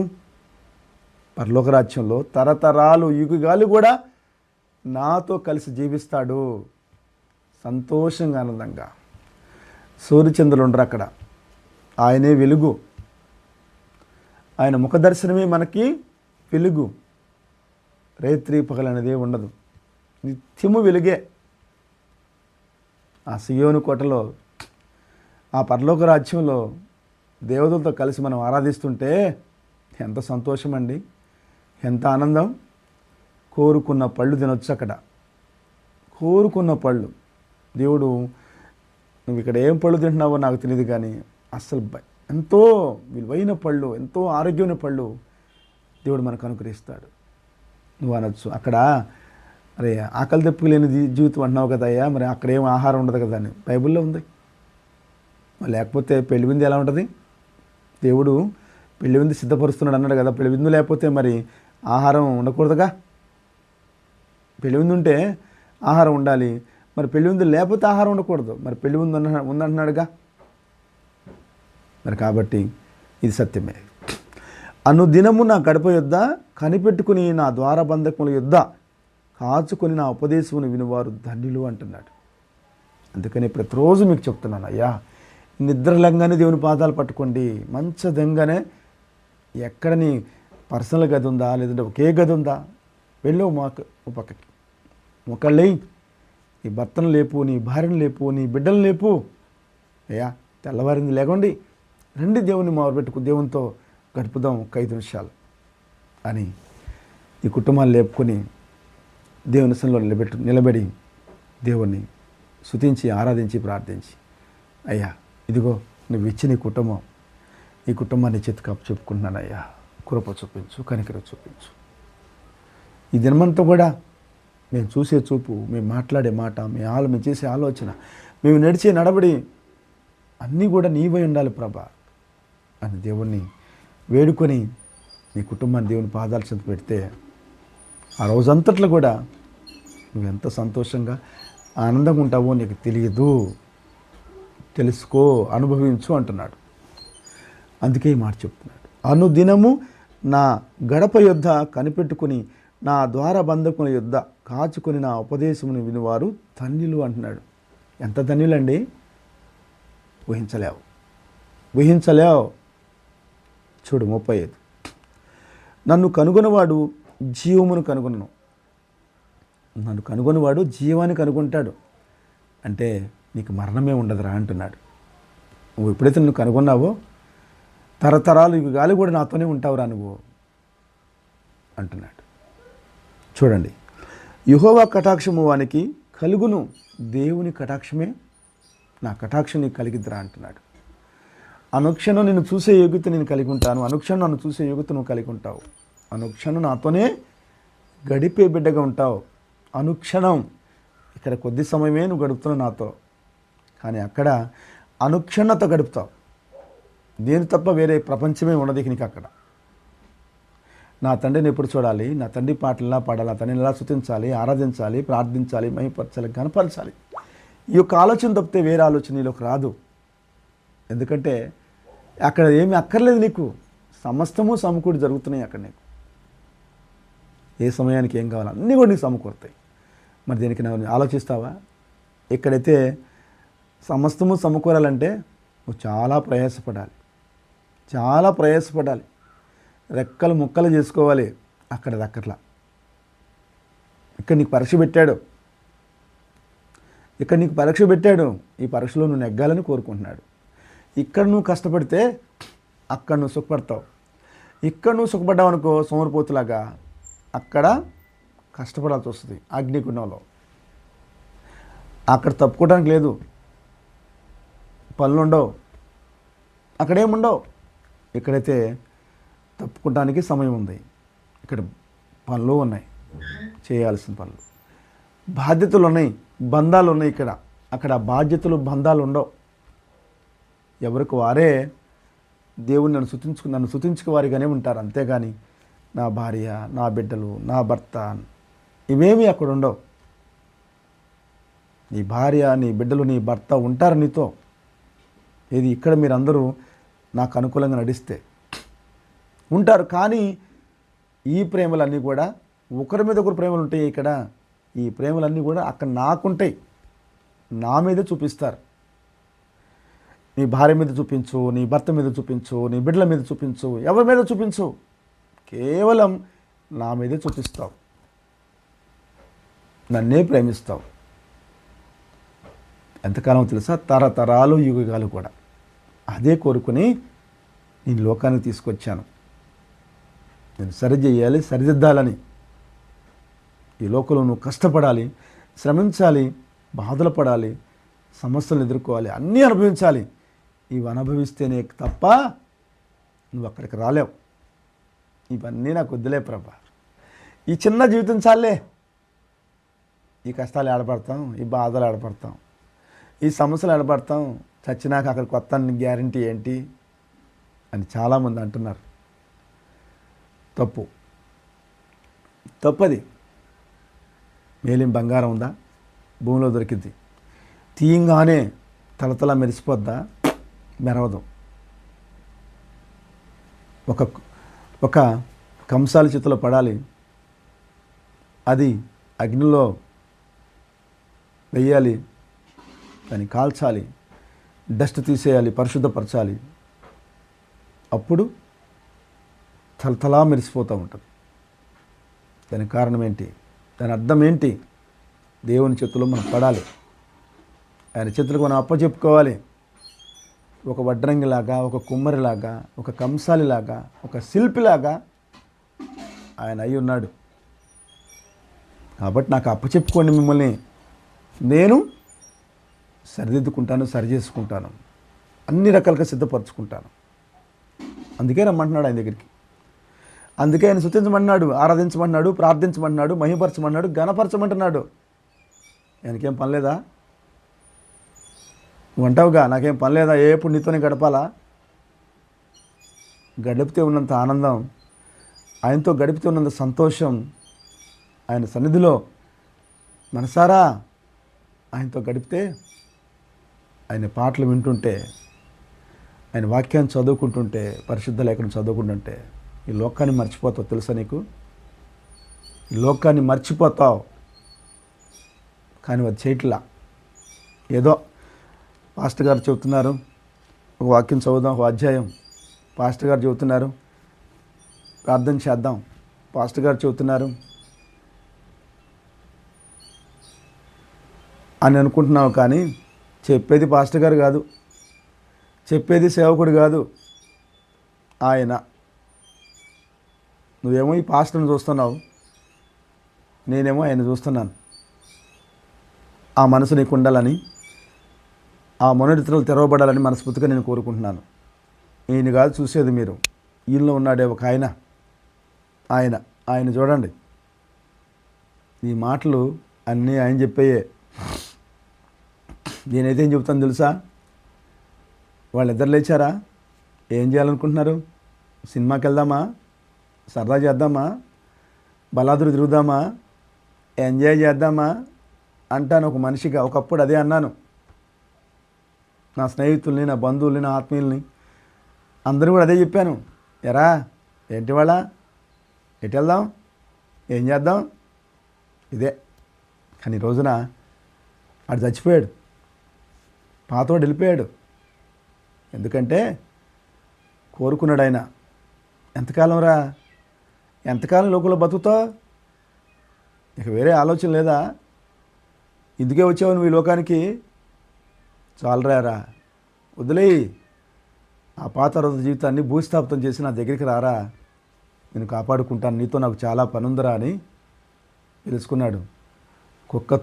పరలోక రాజ్యంలో తరతరాలు యుగాలు కూడా నాతో కలిసి జీవిస్తాడు, సంతోషంగా ఆనందంగా. సూర్యచంద్రులు ఉండరు అక్కడ, ఆయనే వెలుగు. ఆయన ముఖదర్శనమే మనకి వెలుగు. రేత్రి పగలనేదే ఉండదు, నిత్యము వెలుగే. ఆ సియోను కోటలో, ఆ పరలోక రాజ్యంలో దేవతలతో కలిసి మనం ఆరాధిస్తుంటే ఎంత సంతోషం అండి, ఎంత ఆనందం. కోరుకున్న పళ్ళు తినొచ్చు అక్కడ, కోరుకున్న పళ్ళు. దేవుడు, నువ్వు ఇక్కడ ఏం పళ్ళు తింటున్నావో నాకు తెలియదు, కానీ అస్సలు ఎంతో విలువైన పళ్ళు, ఎంతో ఆరోగ్యమైన పళ్ళు దేవుడు మనకు అనుగ్రహిస్తాడు. నువ్వు అనొచ్చు, అక్కడ అరే ఆకలి దెప్పుకు లేని జీవితం అంటున్నావు కదా అయ్యా, మరి అక్కడ ఏం ఆహారం ఉండదు కదా అని బైబిల్లో ఉంది. లేకపోతే పెళ్లి విందు ఎలా ఉంటుంది? దేవుడు పెళ్లి విందు సిద్ధపరుస్తున్నాడు అన్నాడు కదా. పెళ్లి విందు లేకపోతే మరి ఆహారం ఉండకూడదుగా. పెళ్లి విందు ఉంటే ఆహారం ఉండాలి, మరి పెళ్లి విందు లేకపోతే ఆహారం ఉండకూడదు. మరి పెళ్లి విందు ఉందంటున్నాడుగా. మరి కాబట్టి ఇది సత్యమే. అనుదినము నా గడప యొద్ద కనిపెట్టుకుని నా ద్వార బంధకముల యొద్ద కాచుకొని నా ఉపదేశమును వినువారు ధన్యులు అంటున్నాడు. అందుకని ప్రతిరోజు మీకు చెప్తున్నాను, అయ్యా నిద్రలంగానే దేవుని పాదాలు పట్టుకోండి. మంచదంగానే ఎక్కడ నీ పర్సనల్ గది ఉందా, లేదంటే ఒకే గది ఉందా, వెళ్ళవు మాకు పక్కకి ఒకళ్ళే. నీ భర్తను లేపు, నీ భార్యను లేపు, నీ బిడ్డలను లేపు. అయ్యా తెల్లవారింది లేకండి, రండి దేవుని మొదలుపెట్టుకు దేవునితో గడుపుదాం ఒక 5 నిమిషాలు అని ఈ కుటుంబాన్ని లేపుకొని దేవుని సన్నిధిలో నిలబడి దేవుణ్ణి స్తుతించి ఆరాధించి ప్రార్థించి, అయ్యా ఇదిగో నువ్వు ఇచ్చిన ఈ కుటుంబం, ఈ కుటుంబాన్ని చేతికి చెప్పుకుంటున్నాను అయ్యా, కృప చూపించు, కనికరం చూపించు. ఈ దినమంతా కూడా మేము చూసే చూపు, మేము మాట్లాడే మాట, మేము చేసే ఆలోచన, మేము నడిచే నడబడి అన్నీ కూడా నీవై ఉండాలి ప్రభా అని దేవుణ్ణి వేడుకొని నీ కుటుంబాన్ని దేవుని పాదాల చెంత పెడితే ఆ రోజంతట్లో కూడా నువ్వు ఎంత సంతోషంగా ఆనందంగా ఉంటావో నీకు తెలియదు. తెలుసుకో, అనుభవించు అంటున్నాడు. అందుకే ఈ మాట చెప్తున్నాడు. అనుదినము నా గడప యొద్ద కనిపెట్టుకుని నా ద్వార బంధకుల యొద్ద కాచుకొని నా ఉపదేశమును వినివారు ధన్యులు అంటున్నాడు. ఎంత ధన్యులండి, ఊహించలేవు. చూడు 35. నన్ను కనుగొనవాడు జీవమును కనుగొనను. నన్ను కనుగొనవాడు జీవాన్ని కనుగొంటాడు. అంటే నీకు మరణమే ఉండదురా అంటున్నాడు. నువ్వు ఎప్పుడైతే నన్ను కనుగొన్నావో తరతరాలు యుగాలు కూడా నాతోనే ఉంటావురా నువ్వు అంటున్నాడు. చూడండి, యెహోవా కటాక్షము వానికి కలుగును. దేవుని కటాక్షమే నా కటాక్షం నీకు కలిగిద్దిరా అంటున్నాడు. అనుక్షణం నేను చూసే యోగ్యత నేను కలిగి ఉంటాను. అనుక్షణం నన్ను చూసే యోగ్యత నువ్వు కలిగి ఉంటావు. అనుక్షణం నాతోనే గడిపే బిడ్డగా ఉంటావు. అనుక్షణం ఇక్కడ కొద్ది సమయమే నువ్వు గడుపుతున్నావు నాతో, కానీ అక్కడ అనుక్షణత గడుపుతావు. దేని తప్ప వేరే ప్రపంచమే ఉండదు నీకు అక్కడ. నా తండ్రిని ఎప్పుడు చూడాలి, నా తండ్రి పాటలు పాడాలి, నా తండ్రిని ఎలా స్తుతించాలి, ఆరాధించాలి, ప్రార్థించాలి, మహిమపరచాలి, కనపరచాలి. ఈ యొక్క ఆలోచన తప్పితే వేరే ఆలోచన నీలోకి రాదు. ఎందుకంటే అక్కడ ఏమీ అక్కర్లేదు నీకు, సమస్తము సమకూడి జరుగుతున్నాయి అక్కడ. నీకు ఏ సమయానికి ఏం కావాలి అన్నీ కూడా నీకు సమకూరుతాయి. మరి దీనికి నువ్వు ఆలోచిస్తావా? ఇక్కడైతే సమస్తము సమకూరాలంటే నువ్వు చాలా ప్రయాసపడాలి, చాలా ప్రయాసపడాలి. రెక్కలు ముక్కలు చేసుకోవాలి. అక్కడ దక్కట్లా. ఇక్కడ నీకు పరీక్ష పెట్టాడు, ఇక్కడ నీకు పరీక్ష పెట్టాడు. ఈ పరీక్షలో నువ్వు నెగ్గాలని కోరుకుంటున్నాడు. ఇక్కడ నువ్వు కష్టపడితే అక్కడ నువ్వు సుఖపడతావు. ఇక్కడ నువ్వు సుఖపడ్డావు అనుకో సోమరిపోతులాగా, అక్కడ కష్టపడాల్సి వస్తుంది అగ్నిగుండంలో. అక్కడ తప్పుకోవడానికి లేదు, పనులు ఉండవు, అక్కడేముండవు. ఇక్కడైతే తప్పుకోవడానికి సమయం ఉంది. ఇక్కడ పనులు ఉన్నాయి, చేయాల్సిన పనులు, బాధ్యతలు ఉన్నాయి, బంధాలు ఉన్నాయి. అక్కడ బాధ్యతలు బంధాలు ఉండవు. ఎవరికి వారే దేవుని నన్ను స్తుతించుకు వారిగానే ఉంటారు. అంతేగాని నా భార్య, నా బిడ్డలు, నా భర్త ఇవేమీ అక్కడ ఉండవు. నీ భార్య, నీ బిడ్డలు, నీ భర్త ఉంటారు నీతో. ఇది ఇక్కడ మీరందరూ నాకు అనుకూలంగా నడిస్తే ఉంటారు. కానీ ఈ ప్రేమలన్నీ కూడా ఒకరి మీద ఒకరు ప్రేమలు ఉంటాయి. ఇక్కడ ఈ ప్రేమలన్నీ కూడా అక్కడ నాకుంటాయి, నా మీదే చూపిస్తారు. నీ భార్య మీద చూపించు, నీ భర్త మీద చూపించు, నీ బిడ్డల మీద చూపించు, ఎవరి మీద చూపించు, కేవలం నా మీదే చూపిస్తావు, నన్నే ప్రేమిస్తావు. ఎంతకాలం తెలుసా? తరతరాలు యుగాలు కూడా అదే కోరుకుని నేను లోకానికి తీసుకొచ్చాను. నేను సరిచేయాలి, సరిదిద్దాలని. ఈ లోకంలో నువ్వు కష్టపడాలి, శ్రమించాలి, బాధలు పడాలి, సమస్యలను ఎదుర్కోవాలి, అన్నీ అనుభవించాలి. ఇవి అనుభవిస్తేనే తప్ప నువ్వు అక్కడికి రాలేవు. ఇవన్నీ నాకు వద్దులే ప్రభా, ఈ చిన్న జీవితం చాలే. ఈ కష్టాలు ఆడపడతాం, ఈ బాధలు ఆడపడతాం, ఈ సమస్యలు ఆడపడతాం, చచ్చినాక అక్కడ కొత్త గ్యారంటీ ఏంటి అని చాలామంది అంటున్నారు. తప్పది. మేలిం బంగారం ఉందా? భూమిలో దొరికింది. తీయంగానే తలతల మెరిసిపోద్దా? మెరవదు. ఒక కంసాలి చేతిలో పడాలి, అది అగ్నిలో వెయ్యాలి, దాన్ని కాల్చాలి, డస్ట్ తీసేయాలి, పరిశుద్ధపరచాలి. అప్పుడు తలతలా మెరిసిపోతూ ఉంటుంది. దానికి కారణం ఏంటి? దాని అర్థం ఏంటి? దేవుని చేతుల్లో మనం పడాలి, ఆయన చేతులకు మనం అప్పచెప్పుకోవాలి. ఒక వడ్రంగిలాగా, ఒక కుమ్మరిలాగా, ఒక కంసాలిలాగా, ఒక శిల్పిలాగా ఆయన అయి ఉన్నాడు. కాబట్టి నాకు అప్పచెప్పుకోండి, మిమ్మల్ని నేను సరిదిద్దుకుంటాను, సరి చేసుకుంటాను, అన్ని రకాలుగా సిద్ధపరచుకుంటాను. అందుకే రమ్మంటున్నాడు ఆయన దగ్గరికి. అందుకే ఆయన స్తుతించమన్నాడు, ఆరాధించమన్నాడు, ప్రార్థించమన్నాడు, మహిమపరచమన్నాడు, ఘనపరచమంటున్నాడు. ఆయనకేం పని లేదా? నువ్వు అంటావుగా నాకేం పని లేదా, ఎప్పుడు నీతోనే గడపాలా? గడిపితే ఉన్నంత ఆనందం, ఆయనతో గడిపితే ఉన్నంత సంతోషం, ఆయన సన్నిధిలో మనసారా ఆయనతో గడిపితే, ఆయన పాటలు వింటుంటే, ఆయన వాక్యాన్ని చదువుకుంటుంటే, పరిశుద్ధ లేఖనం చదువుకుంటుంటే ఈ లోకాన్ని మర్చిపోతావు. తెలుసా నీకు? ఈ లోకాన్ని మర్చిపోతావు. కానీ అది చేయట్లా. ఏదో పాస్టర్ గారు చెబుతున్నారు, ఒక వాక్యం చదువుదాం, ఒక అధ్యాయం పాస్టర్ గారు చెబుతున్నారు, ప్రార్థన చేద్దాం, పాస్టర్ గారు చెబుతున్నారు అని అనుకుంటున్నావు. కానీ చెప్పేది పాస్టర్ గారు కాదు, చెప్పేది సేవకుడు కాదు, ఆయన. నువ్వేమో ఈ పాస్టర్ని చూస్తున్నావు, నేనేమో ఆయన చూస్తున్నాను. ఆ మనసు నీకు ఉండాలని, ఆ మనోరితలు తెరవబడాలని మనస్ఫూర్తిగా నేను కోరుకుంటున్నాను. ఈయన కాదు చూసేది మీరు, ఈయనలో ఉన్నాడే ఒక ఆయన చూడండి. ఈ మాటలు అన్నీ ఆయన చెప్పేయే. నేనైతే ఏం చెబుతాను తెలుసా, వాళ్ళిద్దరు లేచారా, ఏం చేయాలనుకుంటున్నారు? సినిమాకి వెళ్దామా, సరదా చేద్దామా, బలాదురు తిరుగుదామా, ఎంజాయ్ చేద్దామా అంటాను ఒక మనిషిగా. ఒకప్పుడు అదే అన్నాను. నా స్నేహితుల్ని, నా బంధువుల్ని, నా ఆత్మీయుల్ని అందరూ కూడా అదే చెప్పాను. ఎరా ఏంటి వాళ్ళ, ఎటు వెళ్దాం, ఏం చేద్దాం, ఇదే. కానీ ఈ రోజున ఆడు చచ్చిపోయాడు, పాతోడు వెళ్ళిపోయాడు. ఎందుకంటే కోరుకున్నాడు ఆయన. ఎంతకాలం రా, ఎంతకాలం లోకంలో బతుకుతావు? ఇక వేరే ఆలోచన లేదా? ఇందుకే వచ్చావు నువ్వు ఈ లోకానికి? చాలరా, వదిలేయి ఆ పాత రోజు జీవితాన్ని భూస్థాపితం చేసి నా దగ్గరికి రారా, నేను కాపాడుకుంటాను, నీతో నాకు చాలా పనుందిరా అని తెలుసుకున్నాడు. కుక్క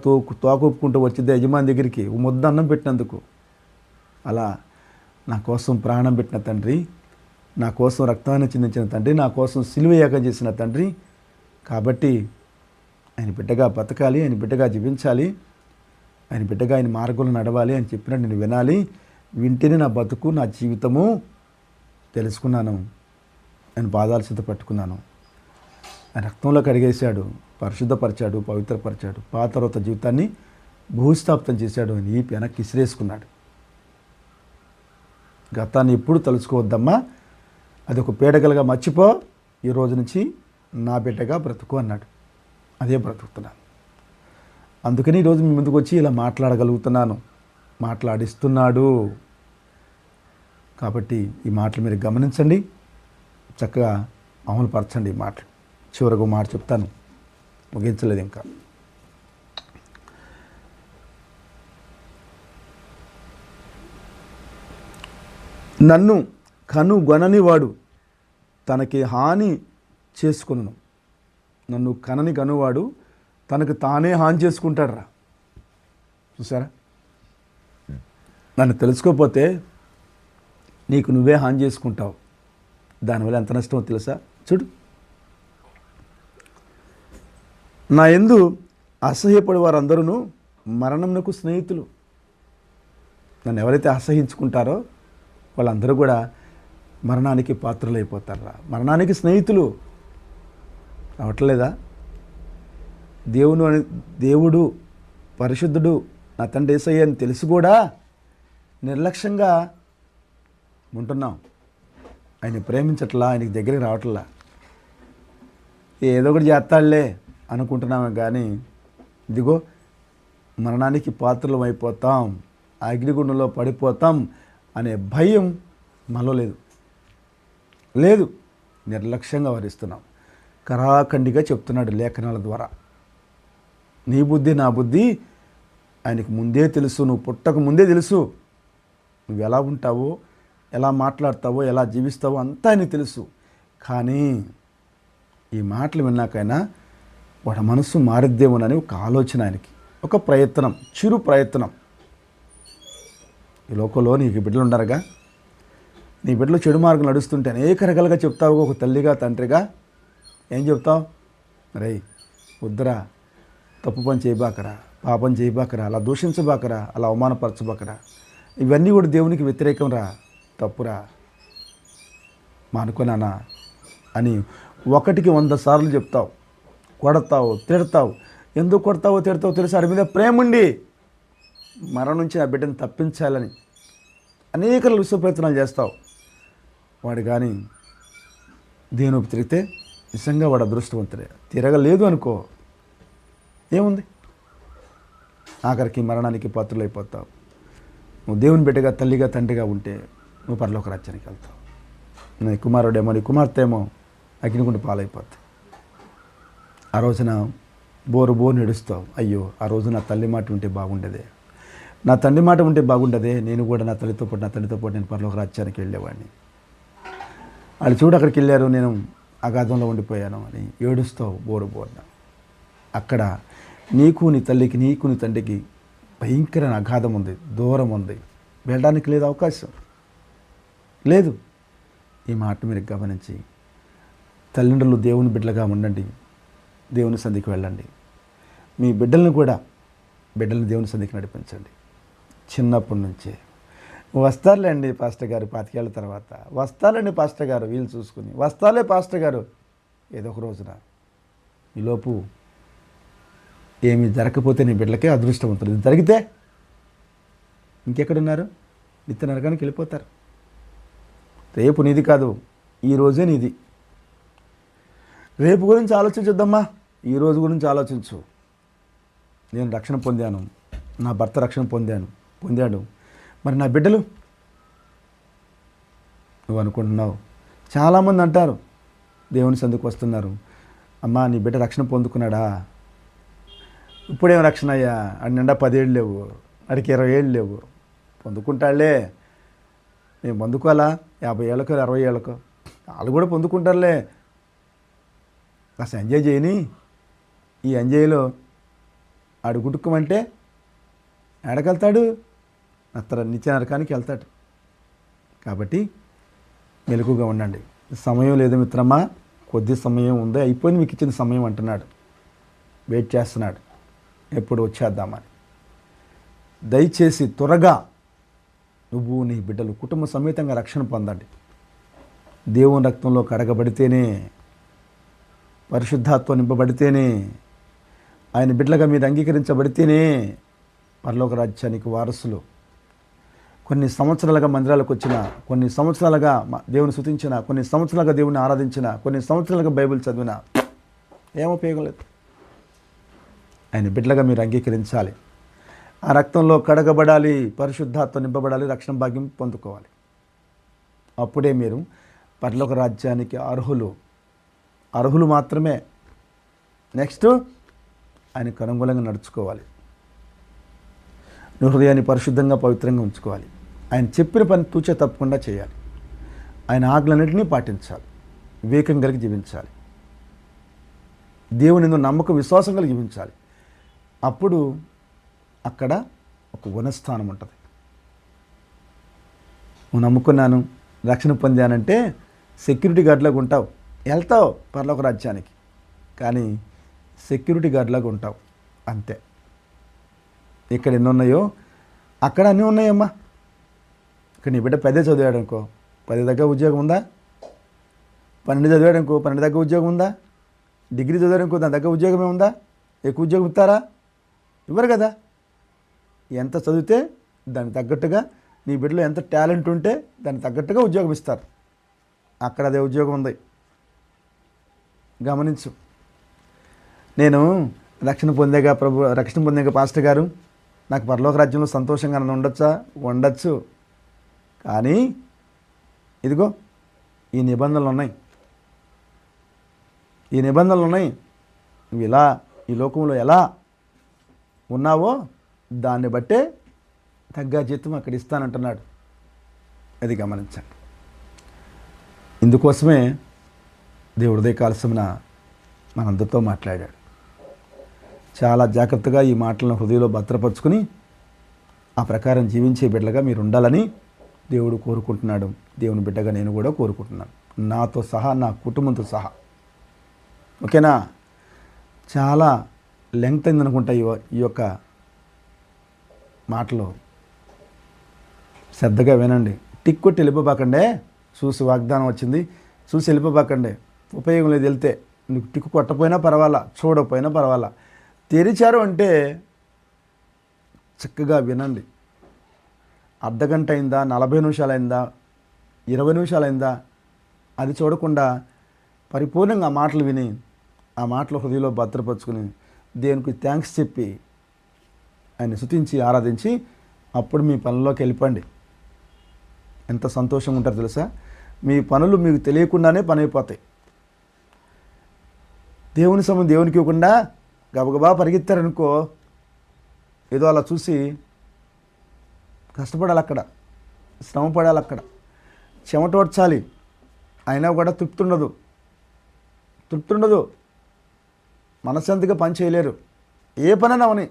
తోకూపుకుంటూ వచ్చింది యజమాని దగ్గరికి ముద్ద అన్నం పెట్టినందుకు. అలా నా కోసం ప్రాణం పెట్టిన తండ్రి, నా కోసం రక్తాన్ని చిందించిన తండ్రి, నా కోసం సిలువ యాగం చేసిన తండ్రి. కాబట్టి ఆయన బిడ్డగా బతకాలి, ఆయన బిడ్డగా జీవించాలి, ఆయన బిడ్డగా ఆయన మార్గంలో నడవాలి అని చెప్పినట్టు నేను వినాలి. వింటేనే నా బతుకు, నా జీవితము తెలుసుకున్నాను. ఆయన పాదాలు సిద్ధ పట్టుకున్నాను. ఆయన రక్తంలో కడిగేశాడు, పరిశుద్ధపరిచాడు, పవిత్రపరిచాడు, పాత తర్వాత జీవితాన్ని భూస్థాపితం చేశాడు అని ఈ వెనక్కి ఇసిరేసుకున్నాడు. గతాన్ని ఎప్పుడు తలుచుకోవద్దమ్మా, అది ఒక పీడకలుగా మర్చిపో, ఈ రోజు నుంచి నా బిడ్డగా బ్రతుకు అన్నాడు. అదే బ్రతుకుతున్నాను. అందుకని ఈరోజు మీ ముందుకు వచ్చి ఇలా మాట్లాడగలుగుతున్నాను, మాట్లాడిస్తున్నాడు. కాబట్టి ఈ మాటలు మీరు గమనించండి, చక్కగా అమలుపరచండి ఈ మాటలు. చివరకు మాట చెప్తాను, ముగించలేదు ఇంకా. నన్ను కనుగొనని వాడు తనకి హాని చేసుకును. నన్ను కనని కనువాడు తనకు తానే హాని చేసుకుంటాడు రా. చూసారా, నన్ను తెలుసుకోకపోతే నీకు నువ్వే హాని చేసుకుంటావు. దానివల్ల ఎంత నష్టమో తెలుసా? చూడు, నా యందు అసహ్యపడే వారందరూ మరణమునకు స్నేహితులు. నన్ను ఎవరైతే అసహించుకుంటారో వాళ్ళందరూ కూడా మరణానికి పాత్రలైపోతారా, మరణానికి స్నేహితులు. రావట్లేదా? దేవుడు పరిశుద్ధుడు నా తండ్రి యేసయ్య అని తెలిసి కూడా నిర్లక్ష్యంగా ఉంటున్నాం. ఆయన ప్రేమించట్లా, ఆయనకి దగ్గరికి రావట్లా. ఏదో ఒకటి చేస్తాడులే అనుకుంటున్నాము, కానీ ఇదిగో మరణానికి పాత్రలం అయిపోతాం, అగ్నిగుండంలో పడిపోతాం అనే భయం మనలో లేదు. నిర్లక్ష్యంగా వరిస్తున్నాం. కరాఖండిగా చెప్తున్నాడు లేఖనాల ద్వారా. నీ బుద్ధి నా బుద్ధి ఆయనకు ముందే తెలుసు, నువ్వు పుట్టక ముందే తెలుసు. నువ్వు ఎలా ఉంటావో, ఎలా మాట్లాడతావో, ఎలా జీవిస్తావో అంతా ఆయనకు తెలుసు. కానీ ఈ మాటలు విన్నాకైనా వాడి మనస్సు మారిద్దేమోనని ఒక ఆలోచన ఆయనకి, ఒక ప్రయత్నం, చిరు ప్రయత్నం. ఈ లోకంలో నీకు బిడ్డలు ఉండరుగా, నీ బిడ్డలు చెడు మార్గం నడుస్తుంటే అనేక రకాలుగా చెప్తావు. ఒక తల్లిగా, తండ్రిగా ఏం చెప్తావు? రే వద్దురా, తప్పు పని చేయబాకరా, పాపం చేయబాకరా, అలా దూషించబాకరా, అలా అవమానపరచబాకరా, ఇవన్నీ కూడా దేవునికి వ్యతిరేకం రా, తప్పురా, మానుకోనానా అని 1కి 100 సార్లు చెప్తావు. కొడతావు, తిడతావు. ఎందుకు కొడతావో తిడతావో తెలుసు, వాడి మీద ప్రేమ ఉండి మరణం నుంచి ఆ బిడ్డను తప్పించాలని అనేక విశ్వ ప్రయత్నాలు చేస్తావు. వాడు కానీ దేవుని తిరిగితే నిజంగా వాడు అదృష్టవంతుడే. తిరగలేదు అనుకో, ఏముంది, ఆఖరికి మరణానికి పాత్రలైపోతావు. నువ్వు దేవుని బిడ్డగా, తల్లిగా, తండ్రిగా ఉంటే నువ్వు పరలోక రాజ్యానికి వెళ్తావు. నీ కుమారుడేమో, నీ కుమార్తె ఏమో అగ్నిగుండ పాలైపోతావు. ఆ రోజున బోరు నడుస్తావు. అయ్యో, ఆ రోజు నా తల్లి మాట ఉంటే బాగుండేదే, నా తండ్రి మాట ఉంటే బాగుండదే, నేను కూడా నా తండ్రితో పాటు నేను పరలోక రాజ్యానికి వెళ్ళేవాడిని. వాళ్ళు చూడు అక్కడికి వెళ్ళారు, నేను అగాధంలో ఉండిపోయాను అని ఏడుస్తావు బోరున. అక్కడ నీకు నీ తల్లికి, నీకు నీ తండ్రికి భయంకరమైన అగాధం ఉంది, దూరం ఉంది, వెళ్ళడానికి లేదు, అవకాశం లేదు. ఈ మాట మీరు గమనించి తల్లిదండ్రులు దేవుని బిడ్డలుగా ఉండండి, దేవుని సంధికి వెళ్ళండి. మీ బిడ్డలను కూడా బిడ్డలను దేవుని సన్నిధికి నడిపించండి. చిన్నప్పటి నుంచే వస్తారులేండి పాస్టర్ గారు 25 ఏళ్ళ తర్వాత, వస్తారండి పాస్టర్ గారు వీళ్ళు చూసుకుని, వస్తాలే పాస్టర్ గారు ఏదో ఒక రోజున. ఈలోపు ఏమి జరగకపోతే నీ బిడ్డలకే అదృష్టవంతులు, ఇది జరిగితే ఇంకెక్కడున్నారు? నిత్య నరకానికి వెళ్ళిపోతారు. రేపు నీది కాదు, ఈరోజే నీది. రేపు గురించి ఆలోచించొద్దమ్మా, ఈరోజు గురించి ఆలోచించు. నేను రక్షణ పొందాను, నా భర్త రక్షణ పొందాడు, మరి నా బిడ్డలు? నువ్వు అనుకుంటున్నావు. చాలామంది అంటారు, దేవుని సందుకు వస్తున్నారు, అమ్మా నీ బిడ్డ రక్షణ పొందుకున్నాడా? ఇప్పుడేం రక్షణ అయ్యా, ఆడి నిండా 10 ఏళ్ళు లేవు, ఆడికి 20 ఏళ్ళు లేవు, పొందుకుంటాడులే, మేము పొందుకోవాలా 50 ఏళ్ళకో 60 ఏళ్ళకో, వాళ్ళు కూడా పొందుకుంటారులే, కాస్త ఎంజాయ్ చేయని. ఈ ఎంజాయ్లో ఆడు గుట్టుకోమంటే ఎడకెళ్తాడు, నిత్య నరకానికి వెళ్తాడు. కాబట్టి మెలకుగా ఉండండి. సమయం లేదు మిత్రమా, కొద్ది సమయం ఉంది, అయిపోయింది మీకు ఇచ్చిన సమయం అంటున్నాడు. వెయిట్ చేస్తున్నాడు ఎప్పుడు వచ్చేద్దామని. దయచేసి త్వరగా నువ్వు నీ బిడ్డలు కుటుంబ సమేతంగా రక్షణ పొందండి. దేవుని రక్తంలో కడగబడితేనే, పరిశుద్ధాత్వం నింపబడితేనే, ఆయన బిడ్డలుగా మీరు అంగీకరించబడితేనే పరలోక రాజ్యానికి వారసులు. కొన్ని సంవత్సరాలుగా మందిరాలకు వచ్చిన, కొన్ని సంవత్సరాలుగా దేవుని స్తుతించిన, కొన్ని సంవత్సరాలుగా దేవుని ఆరాధించిన, కొన్ని సంవత్సరాలుగా బైబిల్ చదివిన ఏం ఉపయోగం లేదు. ఆయన బిడ్డలుగా మీరు అంగీకరించాలి, ఆ రక్తంలో కడగబడాలి, పరిశుద్ధాత్వం నింపబడాలి, రక్షణ భాగ్యం పొందుకోవాలి. అప్పుడే మీరు పరలోక రాజ్యానికి అర్హులు మాత్రమే. నెక్స్ట్ ఆయనకు అనుగుణంగా నడుచుకోవాలి. నీ హృదయాన్ని పరిశుద్ధంగా పవిత్రంగా ఉంచుకోవాలి. ఆయన చెప్పిన పని తూచే తప్పకుండా చేయాలి. ఆయన ఆజ్ఞలన్నింటినీ పాటించాలి. వివేకం కలిగి జీవించాలి. దేవుని యందు నమ్మకం విశ్వాసం కలిగి జీవించాలి. అప్పుడు అక్కడ ఒక గుణస్థానం ఉంటుంది. నువ్వు నమ్ముకున్నాను, రక్షణ పొందానంటే సెక్యూరిటీ గార్డ్లాగా ఉంటావు, వెళ్తావు పరలోక రాజ్యానికి, కానీ సెక్యూరిటీ గార్డ్లాగా ఉంటావు అంతే. ఇక్కడ ఎన్ని ఉన్నాయో అక్కడ అన్నీ ఉన్నాయమ్మా. ఇక్కడ నీ బిడ్డ 10 చదివాడు అనుకో, 10 దగ్గర ఉద్యోగం ఉందా? 12 చదివాడు అనుకో, 12 దగ్గర ఉద్యోగం ఉందా? డిగ్రీ చదివాడు అనుకో, దాని దగ్గర ఉద్యోగమే ఉందా? ఎక్కువ ఉద్యోగం ఇస్తారా? ఇవ్వరు కదా. ఎంత చదివితే దానికి తగ్గట్టుగా, నీ బిడ్డలో ఎంత టాలెంట్ ఉంటే దానికి తగ్గట్టుగా ఉద్యోగం ఇస్తారు. అక్కడ అదే ఉద్యోగం ఉంది, గమనించు. నేను రక్షణ పొందేగా పాస్టర్ గారు, నాకు పరలోక రాజ్యంలో సంతోషంగా ఉండొచ్చు, కానీ ఇదిగో ఈ నిబంధనలు ఉన్నాయి. నువ్వు ఇలా ఈ లోకంలో ఎలా ఉన్నావో దాన్ని బట్టే తగ్గ జీతం అక్కడ ఇస్తానంటున్నాడు. అది గమనించండి. ఇందుకోసమే దేవుడు ఉదయకాలసమున మనందరితో మాట్లాడాడు. చాలా జాగ్రత్తగా ఈ మాటలను హృదయంలో భద్రపరుచుకుని ఆ ప్రకారం జీవించే బిడ్డలుగా మీరు ఉండాలని దేవుడు కోరుకుంటున్నాడు. దేవుని బిడ్డగా నేను కూడా కోరుకుంటున్నాను, నాతో సహా, నా కుటుంబంతో సహా. ఓకేనా? చాలా లెంగ్త్ అయిందనుకుంటా ఈ యొక్క మాటలు. శ్రద్ధగా వినండి. టిక్ కొట్టి వెళ్ళిపోబాకండే. చూసి వాగ్దానం వచ్చింది చూసి వెళ్ళిపోబాకండే. ఉపయోగం లేదు వెళ్తే. నీకు టిక్కు కొట్టపోయినా పర్వాలా, చూడకపోయినా పర్వాలా. తెరిచారు అంటే చక్కగా వినండి. అర్ధగంట అయిందా, 40 నిమిషాలు అయిందా, 20 నిమిషాలు అయిందా, అది చూడకుండా పరిపూర్ణంగా ఆ మాటలు విని, ఆ మాటలు హృదయంలో భద్రపరుచుకుని దేవునికి థ్యాంక్స్ చెప్పి ఆయన స్తుతించి ఆరాధించి అప్పుడు మీ పనుల్లోకి వెళ్ళిపోండి. ఎంత సంతోషంగా ఉంటారో తెలుసా? మీ పనులు మీకు తెలియకుండానే పని అయిపోతాయి. దేవుని సమయం దేవునికి ఇవ్వకుండా గబగబా పరిగెత్తారనుకో, ఏదో అలా చూసి కష్టపడాలి, అక్కడ శ్రమ పడాలి, అక్కడ చెమటోడ్చాలి, అయినా కూడా తృప్తి ఉండదు. మనశ్శాంతిగా పని చేయలేరు. ఏ పనైనా అవని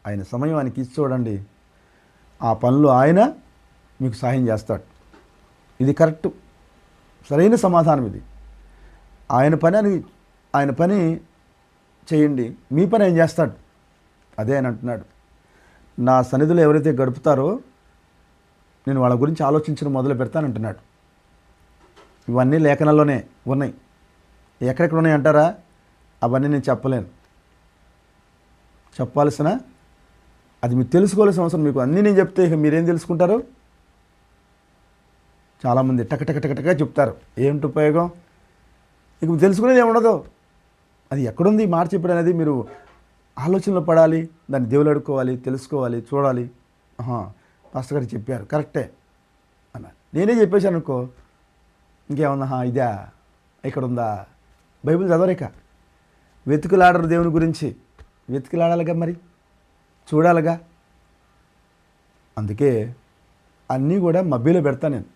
ఆయన సమయం ఆయనకి ఇచ్చి చూడండి. ఆ పనులు ఆయన మీకు సహాయం చేస్తాడు. ఇది కరెక్టు, సరైన సమాధానం ఇది. ఆయన పని చేయండి, మీ పని ఆయన చేస్తాడు. అదే ఆయన అంటున్నాడు, నా సన్నిధిలో ఎవరైతే గడుపుతారో నేను వాళ్ళ గురించి ఆలోచించడం మొదలు పెడతానంటున్నాడు. ఇవన్నీ లేఖనాల్లోనే ఉన్నాయి. ఎక్కడెక్కడ ఉన్నాయి అంటారా? అవన్నీ నేను చెప్పలేను. చెప్పాల్సిన అది మీరు తెలుసుకోవాల్సిన అవసరం మీకు. అన్నీ నేను చెప్తే ఇక మీరేం తెలుసుకుంటారు? చాలామంది టకటకటకటగా చెప్తారు. ఏమిటి ఉపయోగం? ఇక తెలుసుకునేది ఏముండదు. అది ఎక్కడుంది ఈ మాట చెప్పడం అనేది మీరు ఆలోచనలో పడాలి, దాన్ని దేవులు అడుక్కోవాలి, తెలుసుకోవాలి, చూడాలి. పాస్టర్ గారు చెప్పారు కరెక్టే అన్నారు, నేనే చెప్పేశాను అనుకో, ఇంకేమన్నా ఇదా ఇక్కడ ఉందా? బైబిల్ చదవరేక వెతుకులాడరు దేవుని గురించి. వెతుకులాడాలిగా, మరి చూడాలిగా. అందుకే అన్నీ కూడా మభ్యలో పెడతా నేను.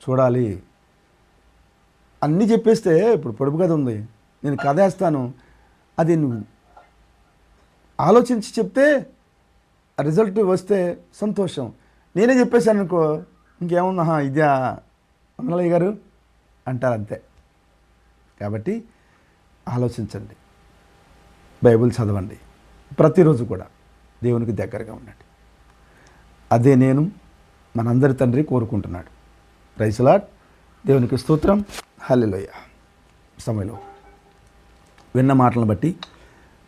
చూడాలి అన్నీ చెప్పేస్తే ఇప్పుడు పొడుపు కథ ఉంది, నేను కథ వేస్తాను, అది నువ్వు ఆలోచించి చెప్తే రిజల్ట్ వస్తే సంతోషం. నేనే చెప్పేశాను అనుకో, ఇంకేముందా ఇదా అమలయ్య గారు అంటారు, అంతే. కాబట్టి ఆలోచించండి, బైబిల్ చదవండి, ప్రతిరోజు కూడా దేవునికి దగ్గరగా ఉండండి. అదే నేను మనందరి తండ్రి కోరుకుంటున్నాడు. Praise Lord. దేవునికి స్తోత్రం. హల్లెలూయా. సమయంలో విన్న మాటలను బట్టి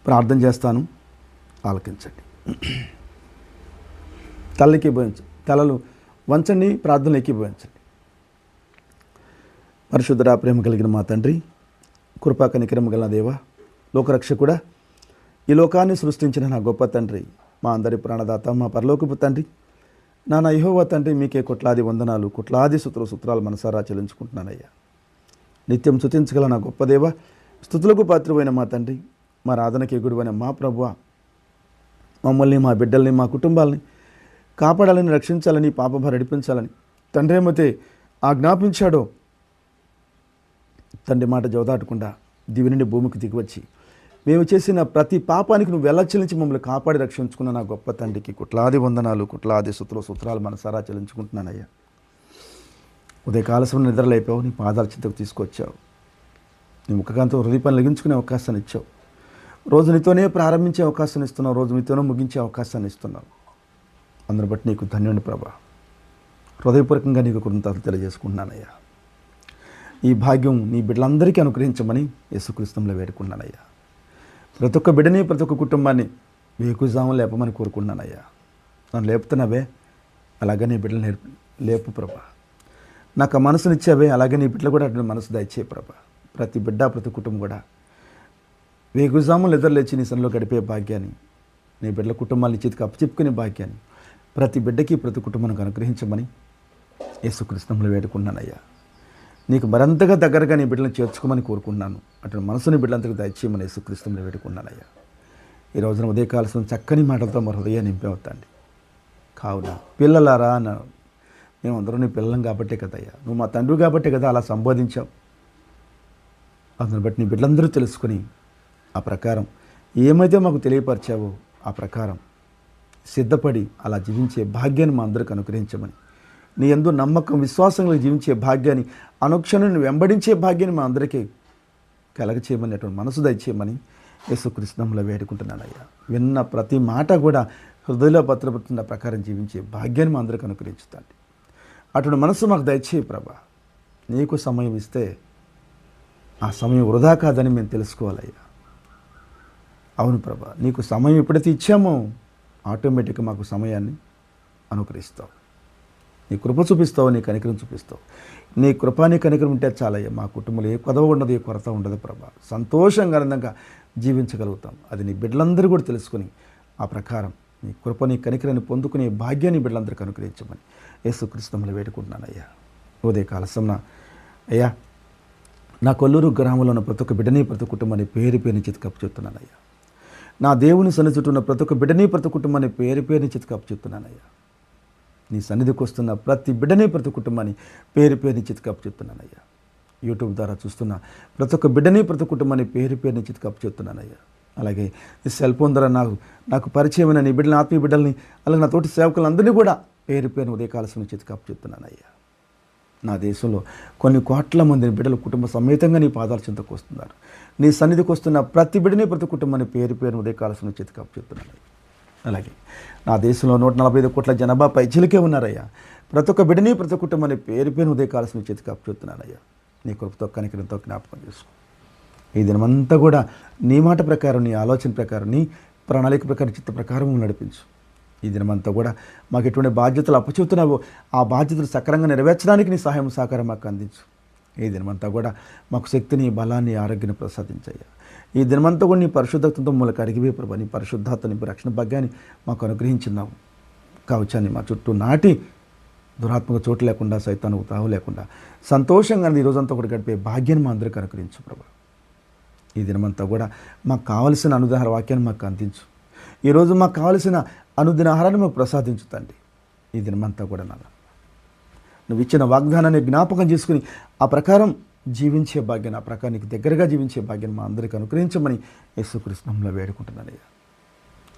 ప్రార్థన చేస్తాను, ఆలకించండి. తలలు వంచండి, ప్రార్థనలు ఏకీభవించండి. పరిశుద్ధ ప్రేమ కలిగిన మా తండ్రి, కృపా కనికరం గల దేవ, లోకరక్షకుడా, ఈ లోకాన్ని సృష్టించిన నా గొప్ప తండ్రి, మా అందరి ప్రాణదాత, మా పరలోకపు తండ్రి, నా యెహోవా తండ్రి, మీకే కోట్లాది వందనాలు, కోట్లాది సూత్రాలు మనసారా చెల్లించుకుంటున్నానయ్యా. నిత్యం స్తుతించగల నా గొప్ప దేవ, స్తుతులకు పాత్రువైన మా తండ్రి, మా ఆరాధనకి ఎగుడువైన మా ప్రభువా, మమ్మల్ని, మా బిడ్డల్ని, మా కుటుంబాలని కాపాడాలని, రక్షించాలని, పాపభారం నడిపించాలని తండ్రి ఏమైతే ఆజ్ఞాపించాడో తండ్రి మాట జవదాటకుండా దివి నుండి భూమికి దిగివచ్చి మేము చేసిన ప్రతి పాపానికి నువ్వు వెళ్ళచెల్లించి మమ్మల్ని కాపాడి రక్షించుకున్న నా గొప్ప తండ్రికి కోట్లాది వందనాలు, కోట్లాది సూత్రాలు మనసారా చెల్లించుకుంటున్నానయ్యా. ఉదయకాల సమయం నిద్రలేపావు, నీ పాదాల చింతకు తీసుకొచ్చావు, నీ ముఖకాంతో హృదయ పని లెగించుకునే అవకాశాన్ని ఇచ్చావు. రోజు నీతోనే ప్రారంభించే అవకాశాన్ని ఇస్తున్నావు, రోజు నీతోనే ముగించే అవకాశాన్ని ఇస్తున్నావు. అందరిని బట్టి నీకు ధన్యుని ప్రభా. హృదయపూర్వకంగా నీకు కృతజ్ఞతలు తెలియజేసుకుంటున్నానయ్యా. ఈ భాగ్యం నీ బిడ్డలందరికీ అనుగ్రహించమని యేసుక్రీస్తులో వేడుకున్నానయ్యా. ప్రతి ఒక్క బిడ్డని, ప్రతి ఒక్క కుటుంబాన్ని వేకుజాము లేపమని కోరుకున్నానయ్యా. నన్ను లేపుతున్నావే, అలాగే నీ బిడ్డలు లేపు ప్రభా. నాకు ఆ మనసునిచ్చావే, అలాగే నీ బిడ్డలు కూడా అటువంటి మనసు దయచే ప్రభా. ప్రతి బిడ్డ, ప్రతి కుటుంబం కూడా వేకుజాములు నిద్రలేచి నీ సన్నిలో గడిపే భాగ్యాన్ని, నీ బిడ్డల కుటుంబాన్ని చేతికి అప్పచెప్పుకునే భాగ్యాన్ని ప్రతి బిడ్డకి, ప్రతి కుటుంబానికి అనుగ్రహించమని యేసుక్రీస్తులో వేడుకున్నానయ్యా. నీకు మరింతగా దగ్గరగా నీ బిడ్డలను చేర్చుకోమని కోరుకున్నాను. అటు మనసుని బిడ్డలంతకు దయచేయమని యేసుక్రీస్తులో వేడుకున్నానయ్యా. ఈ రోజున ఉదయకాలసం చక్కని మాటలతో మన హృదయాన్ని నింపేవుతాండి. కావున పిల్లలారా అన్నాను, మేమందరం నీ పిల్లలం కాబట్టే కదయ్యా, నువ్వు మా తండ్రి కాబట్టే కదా అలా సంబోధించావు. అందుని బట్టి నీ బిడ్డలందరూ తెలుసుకుని ఆ ప్రకారం ఏమైతే మాకు తెలియపరిచావో ఆ ప్రకారం సిద్ధపడి అలా జీవించే భాగ్యాన్ని మా అందరికి అనుగ్రహించమని, నీ యందు నమ్మకం, విశ్వాసంలో జీవించే భాగ్యాన్ని, అనుక్షణం వెంబడించే భాగ్యాన్ని మా అందరికీ కలగచేయమని, అటువంటి మనసు దయచేయమని యేసుక్రీస్తులో వేడుకుంటున్నానయ్యా. విన్న ప్రతి మాట కూడా హృదయలో భద్రపడుతున్న ప్రకారం జీవించే భాగ్యాన్ని మా అందరికి అనుగ్రహించుతాండి. అటువంటి మనసు మాకు దయచేయి ప్రభా. నీకు సమయం ఇస్తే ఆ సమయం వృధా కాదని మేము తెలుసుకోవాలయ్యా. అవును ప్రభా, నీకు సమయం ఎప్పుడైతే ఇచ్చామో ఆటోమేటిక్గా మాకు సమయాన్ని అనుగ్రహిస్తావు. నీ కృప చూపిస్తావు, నీ కనికరం చూపిస్తావు. నీ కృప, నీ కనికరం ఉంటే చాలయ్యా. మా కుటుంబంలో ఏ కొదవ ఉండదు, ఏ కొరత ఉండదు ప్రభా. సంతోషంగా, ఆనందంగా జీవించగలుగుతాం. అది నీ బిడ్డలందరూ కూడా తెలుసుకుని ఆ ప్రకారం నీ కృప, నీ కనికరాన్ని పొందుకునే భాగ్యాన్ని బిడ్డలందరికీ అనుగ్రహించమని యేసుక్రీస్తులో వేడుకుంటున్నానయ్యా. ఉదయకాల సమన అయ్యా, నా కొల్లూరు గ్రామంలో ఉన్న ప్రతి ఒక్క బిడ్డని, ప్రతి కుటుంబాన్ని పేరు చితికప్పు చెప్తున్నానయ్యా. నా దేవుని సన్నిధి చుట్టూ ఉన్న ప్రతి ఒక్క బిడ్డని, ప్రతి కుటుంబాన్ని పేరు చితికప్పు చెప్తున్నానయ్యా. నీ సన్నిధికి వస్తున్న ప్రతి బిడ్డని, ప్రతి కుటుంబాన్ని పేరు చితికప్పు చెప్తున్నానయ్యా. యూట్యూబ్ ద్వారా చూస్తున్న ప్రతి ఒక్క బిడ్డని, ప్రతి కుటుంబాన్ని పేరు చితికప్పు చెప్తున్నానయ్యా. అలాగే ఈ సెల్ ఫోన్ ద్వారా నాకు పరిచయమైన నీ బిడ్డలని, ఆత్మీయ బిడ్డల్ని, అలాగే నా తోటి సేవకులందరినీ కూడా పేరు ఉదయకాలసం చితికప్పు చెప్తున్నానయ్యా. నా దేశంలో కొన్ని కోట్ల మంది బిడ్డలు కుటుంబ సమేతంగా నీ పాదాల చెంతకు వస్తున్నారు. నీ సన్నిధికి వస్తున్న ప్రతి బిడ్డని ప్రతి కుటుంబాన్ని పేరు పేరు ఉదయకాల్సిన చేతికి అప్పచెప్తున్నాను. అలాగే నా దేశంలో 145 కోట్ల జనాభా పైచిలకే ఉన్నారయ్యా. ప్రతి ఒక్క బిడ్డని ప్రతి కుటుంబాన్ని పేరు పేరు ఉదయకాల్సిన చేతికి అప్పచెప్తున్నానయ్యా. నీ కృపతో కనికరంతో జ్ఞాపకం చేసుకో. ఈ దినమంతా కూడా నీ మాట ప్రకారం, నీ ఆలోచన ప్రకారం, నీ ప్రణాళిక ప్రకారం, చిత్త ప్రకారం నడిపించు. ఈ దినమంతా కూడా మాకు ఎటువంటి బాధ్యతలు అప్పచెబుతున్నావో ఆ బాధ్యతలు సక్రమంగా నెరవేర్చడానికి నీ సహాయం సహకారం మాకు అందించు. ఈ దినమంతా కూడా మాకు శక్తిని, బలాన్ని, ఆరోగ్యాన్ని ప్రసాదించయ్యా. ఈ దినమంతా కూడా నీ పరిశుద్ధతతో మూలక అడిగివే ప్రభా. నీ పరిశుద్ధతని, రక్షణ భాగ్యాన్ని మాకు అనుగ్రహించున్నావు. కవచాన్ని మా చుట్టూ నాటి దురాత్మక చోటు లేకుండా, సైతానికి తావు లేకుండా సంతోషంగా ఈ రోజంతా కూడా గడిపే భాగ్యాన్ని మా అందరికీ అనుగ్రహించు ప్రభా. ఈ దినమంతా కూడా మాకు కావలసిన అనుదాహర వాక్యాన్ని మాకు అందించు. ఈరోజు మాకు కావలసిన అనుదిన ఆహారాన్ని మాకు ప్రసాదించు తండ్రి. ఈ దినమంతా కూడా నాన్న నువ్వు ఇచ్చిన వాగ్దానాన్ని జ్ఞాపకం చేసుకుని ఆ ప్రకారం జీవించే భాగ్యాన్ని, ఆ ప్రకారం నీకు దగ్గరగా జీవించే భాగ్యాన్ని మా అందరికీ అనుగ్రహించమని యేసుక్రీస్తునామములో వేడుకుంటున్నానయ్యా.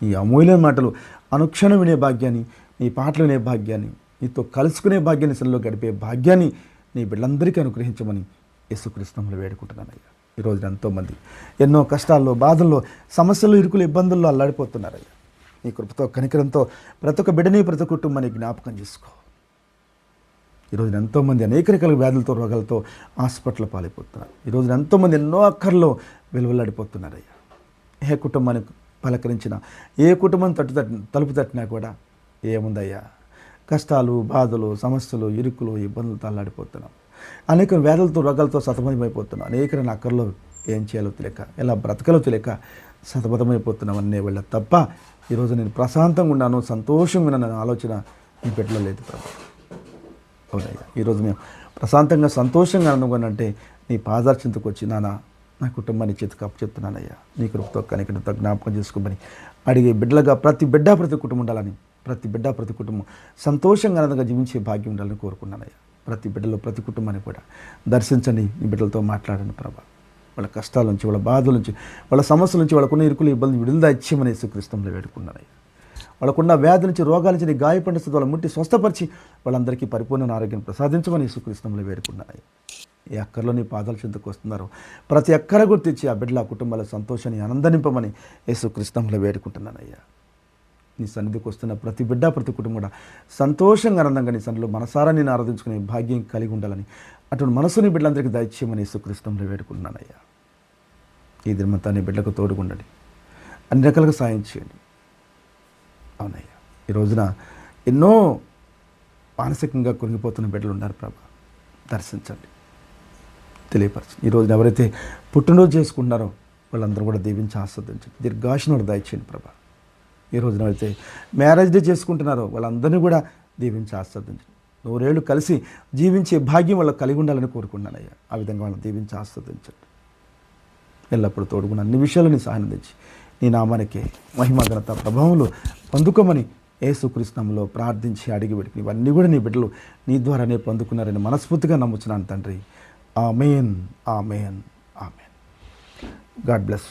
ఈ అమూల్యమైన మాటలు అనుక్షణం వినే భాగ్యాన్ని, నీ పాటలు వినే భాగ్యాన్ని, నీతో కలుసుకునే భాగ్యాన్ని, సన్నిధిలో గడిపే భాగ్యాన్ని నీ బిడ్డలందరికీ అనుగ్రహించమని యేసుక్రీస్తునామములో వేడుకుంటున్నానయ్యా. ఈరోజు ఎంతోమంది ఎన్నో కష్టాల్లో, బాధల్లో, సమస్యలు, ఇరుకులు, ఇబ్బందుల్లో అల్లాడిపోతున్నారయ్యా. నీ కృపతో కనికరంతో ప్రతి ఒక్క బిడ్డని, ప్రతి కుటుంబాన్ని జ్ఞాపకం చేసుకో. ఈరోజు ఎంతోమంది అనేక రకాల వ్యాధులతో, రోగాలతో హాస్పిటల్ పాలైపోతున్నారు. ఈరోజు ఎంతోమంది ఎన్నో అక్కర్లో వెలువలాడిపోతున్నారయ్యా. ఏ కుటుంబానికి పలకరించినా, ఏ కుటుంబం తలుపు తట్టినా కూడా ఏముందయ్యా, కష్టాలు, బాధలు, సమస్యలు, ఇరుకులు, ఇబ్బందులతో అల్లాడిపోతున్నాం. అనేక వ్యాధులతో, రోగాలతో సతమతమైపోతున్నాం. అనేక అక్కర్లో ఏం చేయాలో తెలియక, ఎలా బ్రతకాలో తెలియక సతమతమైపోతున్నాం అనే వాళ్ళ తప్ప ఈరోజు నేను ప్రశాంతంగా ఉన్నాను, సంతోషంగా ఉన్నాను ఆలోచన నీ బిడ్డలో లేదు ప్రభు. అవునయ్యా, ఈరోజు మేము ప్రశాంతంగా, సంతోషంగా అనుకున్నంటే నీ పాదార్చింతకు వచ్చి నా కుటుంబాన్ని చేతికి అప్పచెప్తున్నానయ్యా. నీ కృపతో కనికరంతో జ్ఞాపకం చేసుకోమని అడిగే బిడ్డలుగా ప్రతి బిడ్డ, ప్రతి కుటుంబం ఉండాలని, ప్రతి బిడ్డ, ప్రతి కుటుంబం సంతోషంగా ఆనందంగా జీవించే భాగ్యం ఉండాలని కోరుకున్నానయ్యా. ప్రతి బిడ్డలో, ప్రతి కుటుంబాన్ని కూడా దర్శించండి. నీ బిడ్డలతో మాట్లాడండి ప్రభా. వాళ్ళ కష్టాల నుంచి, వాళ్ళ బాధల నుంచి, వాళ్ళ సమస్యల నుంచి, వాళ్ళకున్న ఇరుకులు, ఇబ్బందులు విడుదల ఇచ్చేమని యేసుక్రీస్తునామములో వేడుకున్నానయ్యా. వాళ్ళకున్న వ్యాధుల నుంచి, రోగాల నుంచి, గాయపడిన స్థితి వాళ్ళ ముట్టి స్వస్థపరిచి వాళ్ళందరికీ పరిపూర్ణ ఆరోగ్యం ప్రసాదించమని యేసుక్రీస్తునామములో వేడుకున్నానయ్యా. ఏ అక్కర్లో నీ పాదాల చెంతకు వస్తున్నారో ప్రతి అక్కర గుర్తించి ఆ బిడ్డల కుటుంబాల సంతోషాన్ని ఆనందనింపమని యేసుక్రీస్తునామములో వేడుకుంటున్నానయ్యా. నీ సన్నిధికి వస్తున్న ప్రతి బిడ్డ, ప్రతి కుటుంబం కూడా సంతోషంగా, ఆనందంగా నీ సన్నిధిలో మనసారా నేను ఆరాధించుకునే భాగ్యం కలిగి ఉండాలని, అటువంటి మనసుని బిడ్డలందరికీ దయచేయమని యేసుక్రీస్తునామములో వేడుకుంటున్నానయ్యా. ఈ దినమంతా నీ బిడ్డకు తోడుగుండండి, అన్ని రకాలుగా సాయం చేయండి. అవునయ్యా, ఈ రోజున ఎన్నో మానసికంగా కృంగిపోతున్న బిడ్డలు ఉన్నారు ప్రభా. దర్శించండి, తెలియపరచండి. ఈ రోజున ఎవరైతే పుట్టినరోజు చేసుకుంటున్నారో వాళ్ళందరూ కూడా దీవించి ఆస్వాదించండి. దీర్ఘాయుష్ను దయచేయండి ప్రభా. ఈ రోజున అయితే మ్యారేజ్ డే చేసుకుంటున్నారో వాళ్ళందరినీ కూడా దీవించి ఆస్వాదించండి. 100 ఏళ్ళు కలిసి జీవించే భాగ్యం వాళ్ళకి కలిగి ఉండాలని కోరుకున్నానయ్యా. ఆ విధంగా వాళ్ళని దీవించి ఆస్వాదించండి. ఎల్లప్పుడూ తోడుకున్న అన్ని విషయాలని సానందించి నీ నామానికి మహిమ, ఘనత, ప్రభావంలో పొందుకోమని యేసుక్రీస్తునామములో ప్రార్థించి అడిగి పెట్టి ఇవన్నీ కూడా నీ బిడ్డలు నీ ద్వారానే పొందుకున్నారని మనస్ఫూర్తిగా నమ్ముచున్నాను తండ్రి. ఆమేన్, ఆమేన్, ఆమేన్. God bless.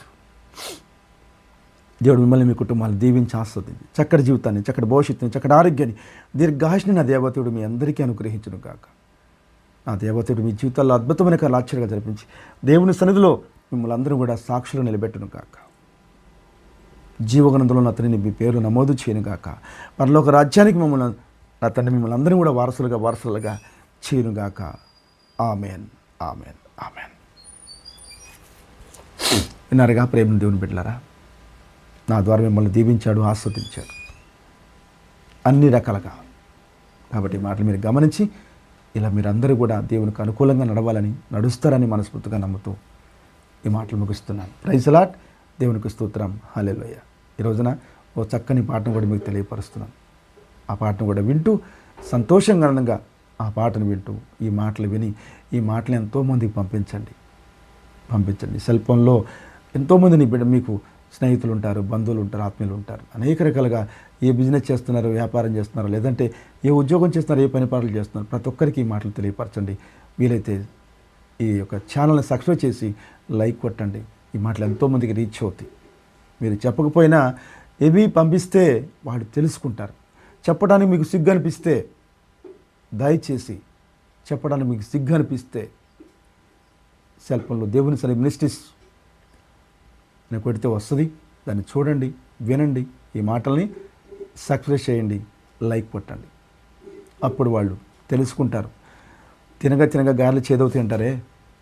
దేవుడు మిమ్మల్ని, మీ కుటుంబాన్ని దీవించి ఆస్వాదించి చక్కటి జీవితాన్ని, చక్కటి భవిష్యత్తుని, చక్కటి ఆరోగ్యాన్ని, దీర్ఘాయుష్ని నా దేవతయుడు మీ అందరికీ అనుగ్రహించును గాక. నా దేవతయుడు మీ జీవితాల్లో అద్భుతమైన ఆశ్చర్యంగా జరిపించి దేవుని సన్నిధిలో మిమ్మల్ని అందరూ కూడా సాక్షులు నిలబెట్టును గాక. జీవగ్రంథంలో నా తండ్రిని మీ పేరు నమోదు చేయను గాక. పరలోక రాజ్యానికి మమ్మల్ని, నా తండ్రి మిమ్మల్ని అందరూ కూడా వారసులుగా చేయను గాక. ఆమేన్, ఆమేన్, ఆమేన్. విన్నారుగా ప్రేమ దేవుని బిడ్డలారా, నా ద్వారా మిమ్మల్ని దీవించాడు, ఆస్వాదించాడు అన్ని రకాలుగా. కాబట్టి ఈ మాటలు మీరు గమనించి ఇలా మీరందరూ కూడా దేవునికి అనుకూలంగా నడవాలని, నడుస్తారని మనస్ఫూర్తిగా నమ్ముతూ ఈ మాటలు ముగిస్తున్నాను. Praise the Lord. దేవునికి స్తోత్రం. హల్లెలూయా. ఈ రోజున ఓ చక్కని పాటను కూడా మీకు తెలియపరుస్తున్నాను. ఆ పాటను కూడా వింటూ సంతోషంగా, ఆనందంగా ఆ పాటను వింటూ ఈ మాటలు విని ఈ మాటలు ఎంతోమందికి పంపించండి. సెల్ ఫోన్లో ఎంతోమంది మీకు స్నేహితులు ఉంటారు, బంధువులు ఉంటారు, ఆత్మీయులు ఉంటారు. అనేక రకాలుగా ఏ బిజినెస్ చేస్తున్నారు, వ్యాపారం చేస్తున్నారు, లేదంటే ఏ ఉద్యోగం చేస్తున్నారు, ఏ పని పాటలు చేస్తున్నారు, ప్రతి ఒక్కరికి ఈ మాటలు తెలియపరచండి. వీలైతే ఈ యొక్క ఛానల్ని సబ్స్క్రైబ్ చేసి లైక్ కొట్టండి. ఈ మాటలు ఎంతోమందికి రీచ్ అవుతాయి. మీరు చెప్పకపోయినా ఏవి పంపిస్తే వాడు తెలుసుకుంటారు. చెప్పడానికి మీకు సిగ్గు అనిపిస్తే దయచేసి చెప్పడానికి మీకు సిగ్గు అనిపిస్తే సెల్ ఫోన్లో దేవుని సరి మినిస్ట్రీస్ నేను కొడితే వస్తుంది, దాన్ని చూడండి, వినండి, ఈ మాటల్ని సబ్స్క్రైబ్ చేయండి, లైక్ కొట్టండి. అప్పుడు వాళ్ళు తెలుసుకుంటారు. తినగా గారెలు చేదవుతాయి అంటారే,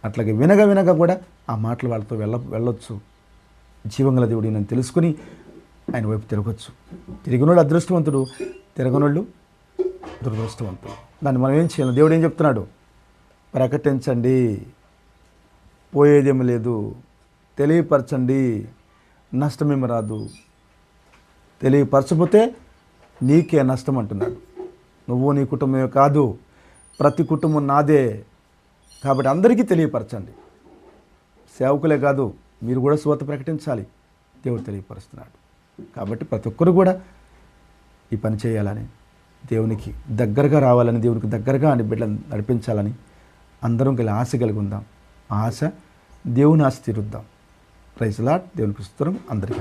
అట్లాగే వినగా కూడా ఆ మాటలు వాళ్ళతో వెళ్ళొచ్చు. జీవంగల దేవుడిని నేను తెలుసుకుని ఆయన వైపు తిరగచ్చు. తిరిగినోడు అదృష్టవంతుడు, తిరగనోళ్ళు దురదృష్టవంతుడు. దాన్ని మనం ఏం చేయాలి? దేవుడు ఏం చెప్తున్నాడు? ప్రకటించండి, పోయేదేమి లేదు, తెలియపరచండి, నష్టమేమి రాదు. తెలియపరచకపోతే నీకే నష్టం అంటున్నాడు. నువ్వు నీ కుటుంబమే కాదు, ప్రతి కుటుంబం నాదే. కాబట్టి అందరికీ తెలియపరచండి. సేవకులే కాదు, మీరు కూడా సువార్త ప్రకటించాలి. దేవుడు తెలియపరుస్తున్నాడు. కాబట్టి ప్రతి ఒక్కరు కూడా ఈ పని చేయాలని, దేవునికి దగ్గరగా రావాలని, దేవునికి దగ్గరగా అని బిడ్డలను నడిపించాలని అందరం కలిసి ఆశ కలిగి ఉందాం. ఆశ దేవుని ఆశ తీరుద్దాం. Praise Lord. దేవునికి స్తోత్రం. అందరికీ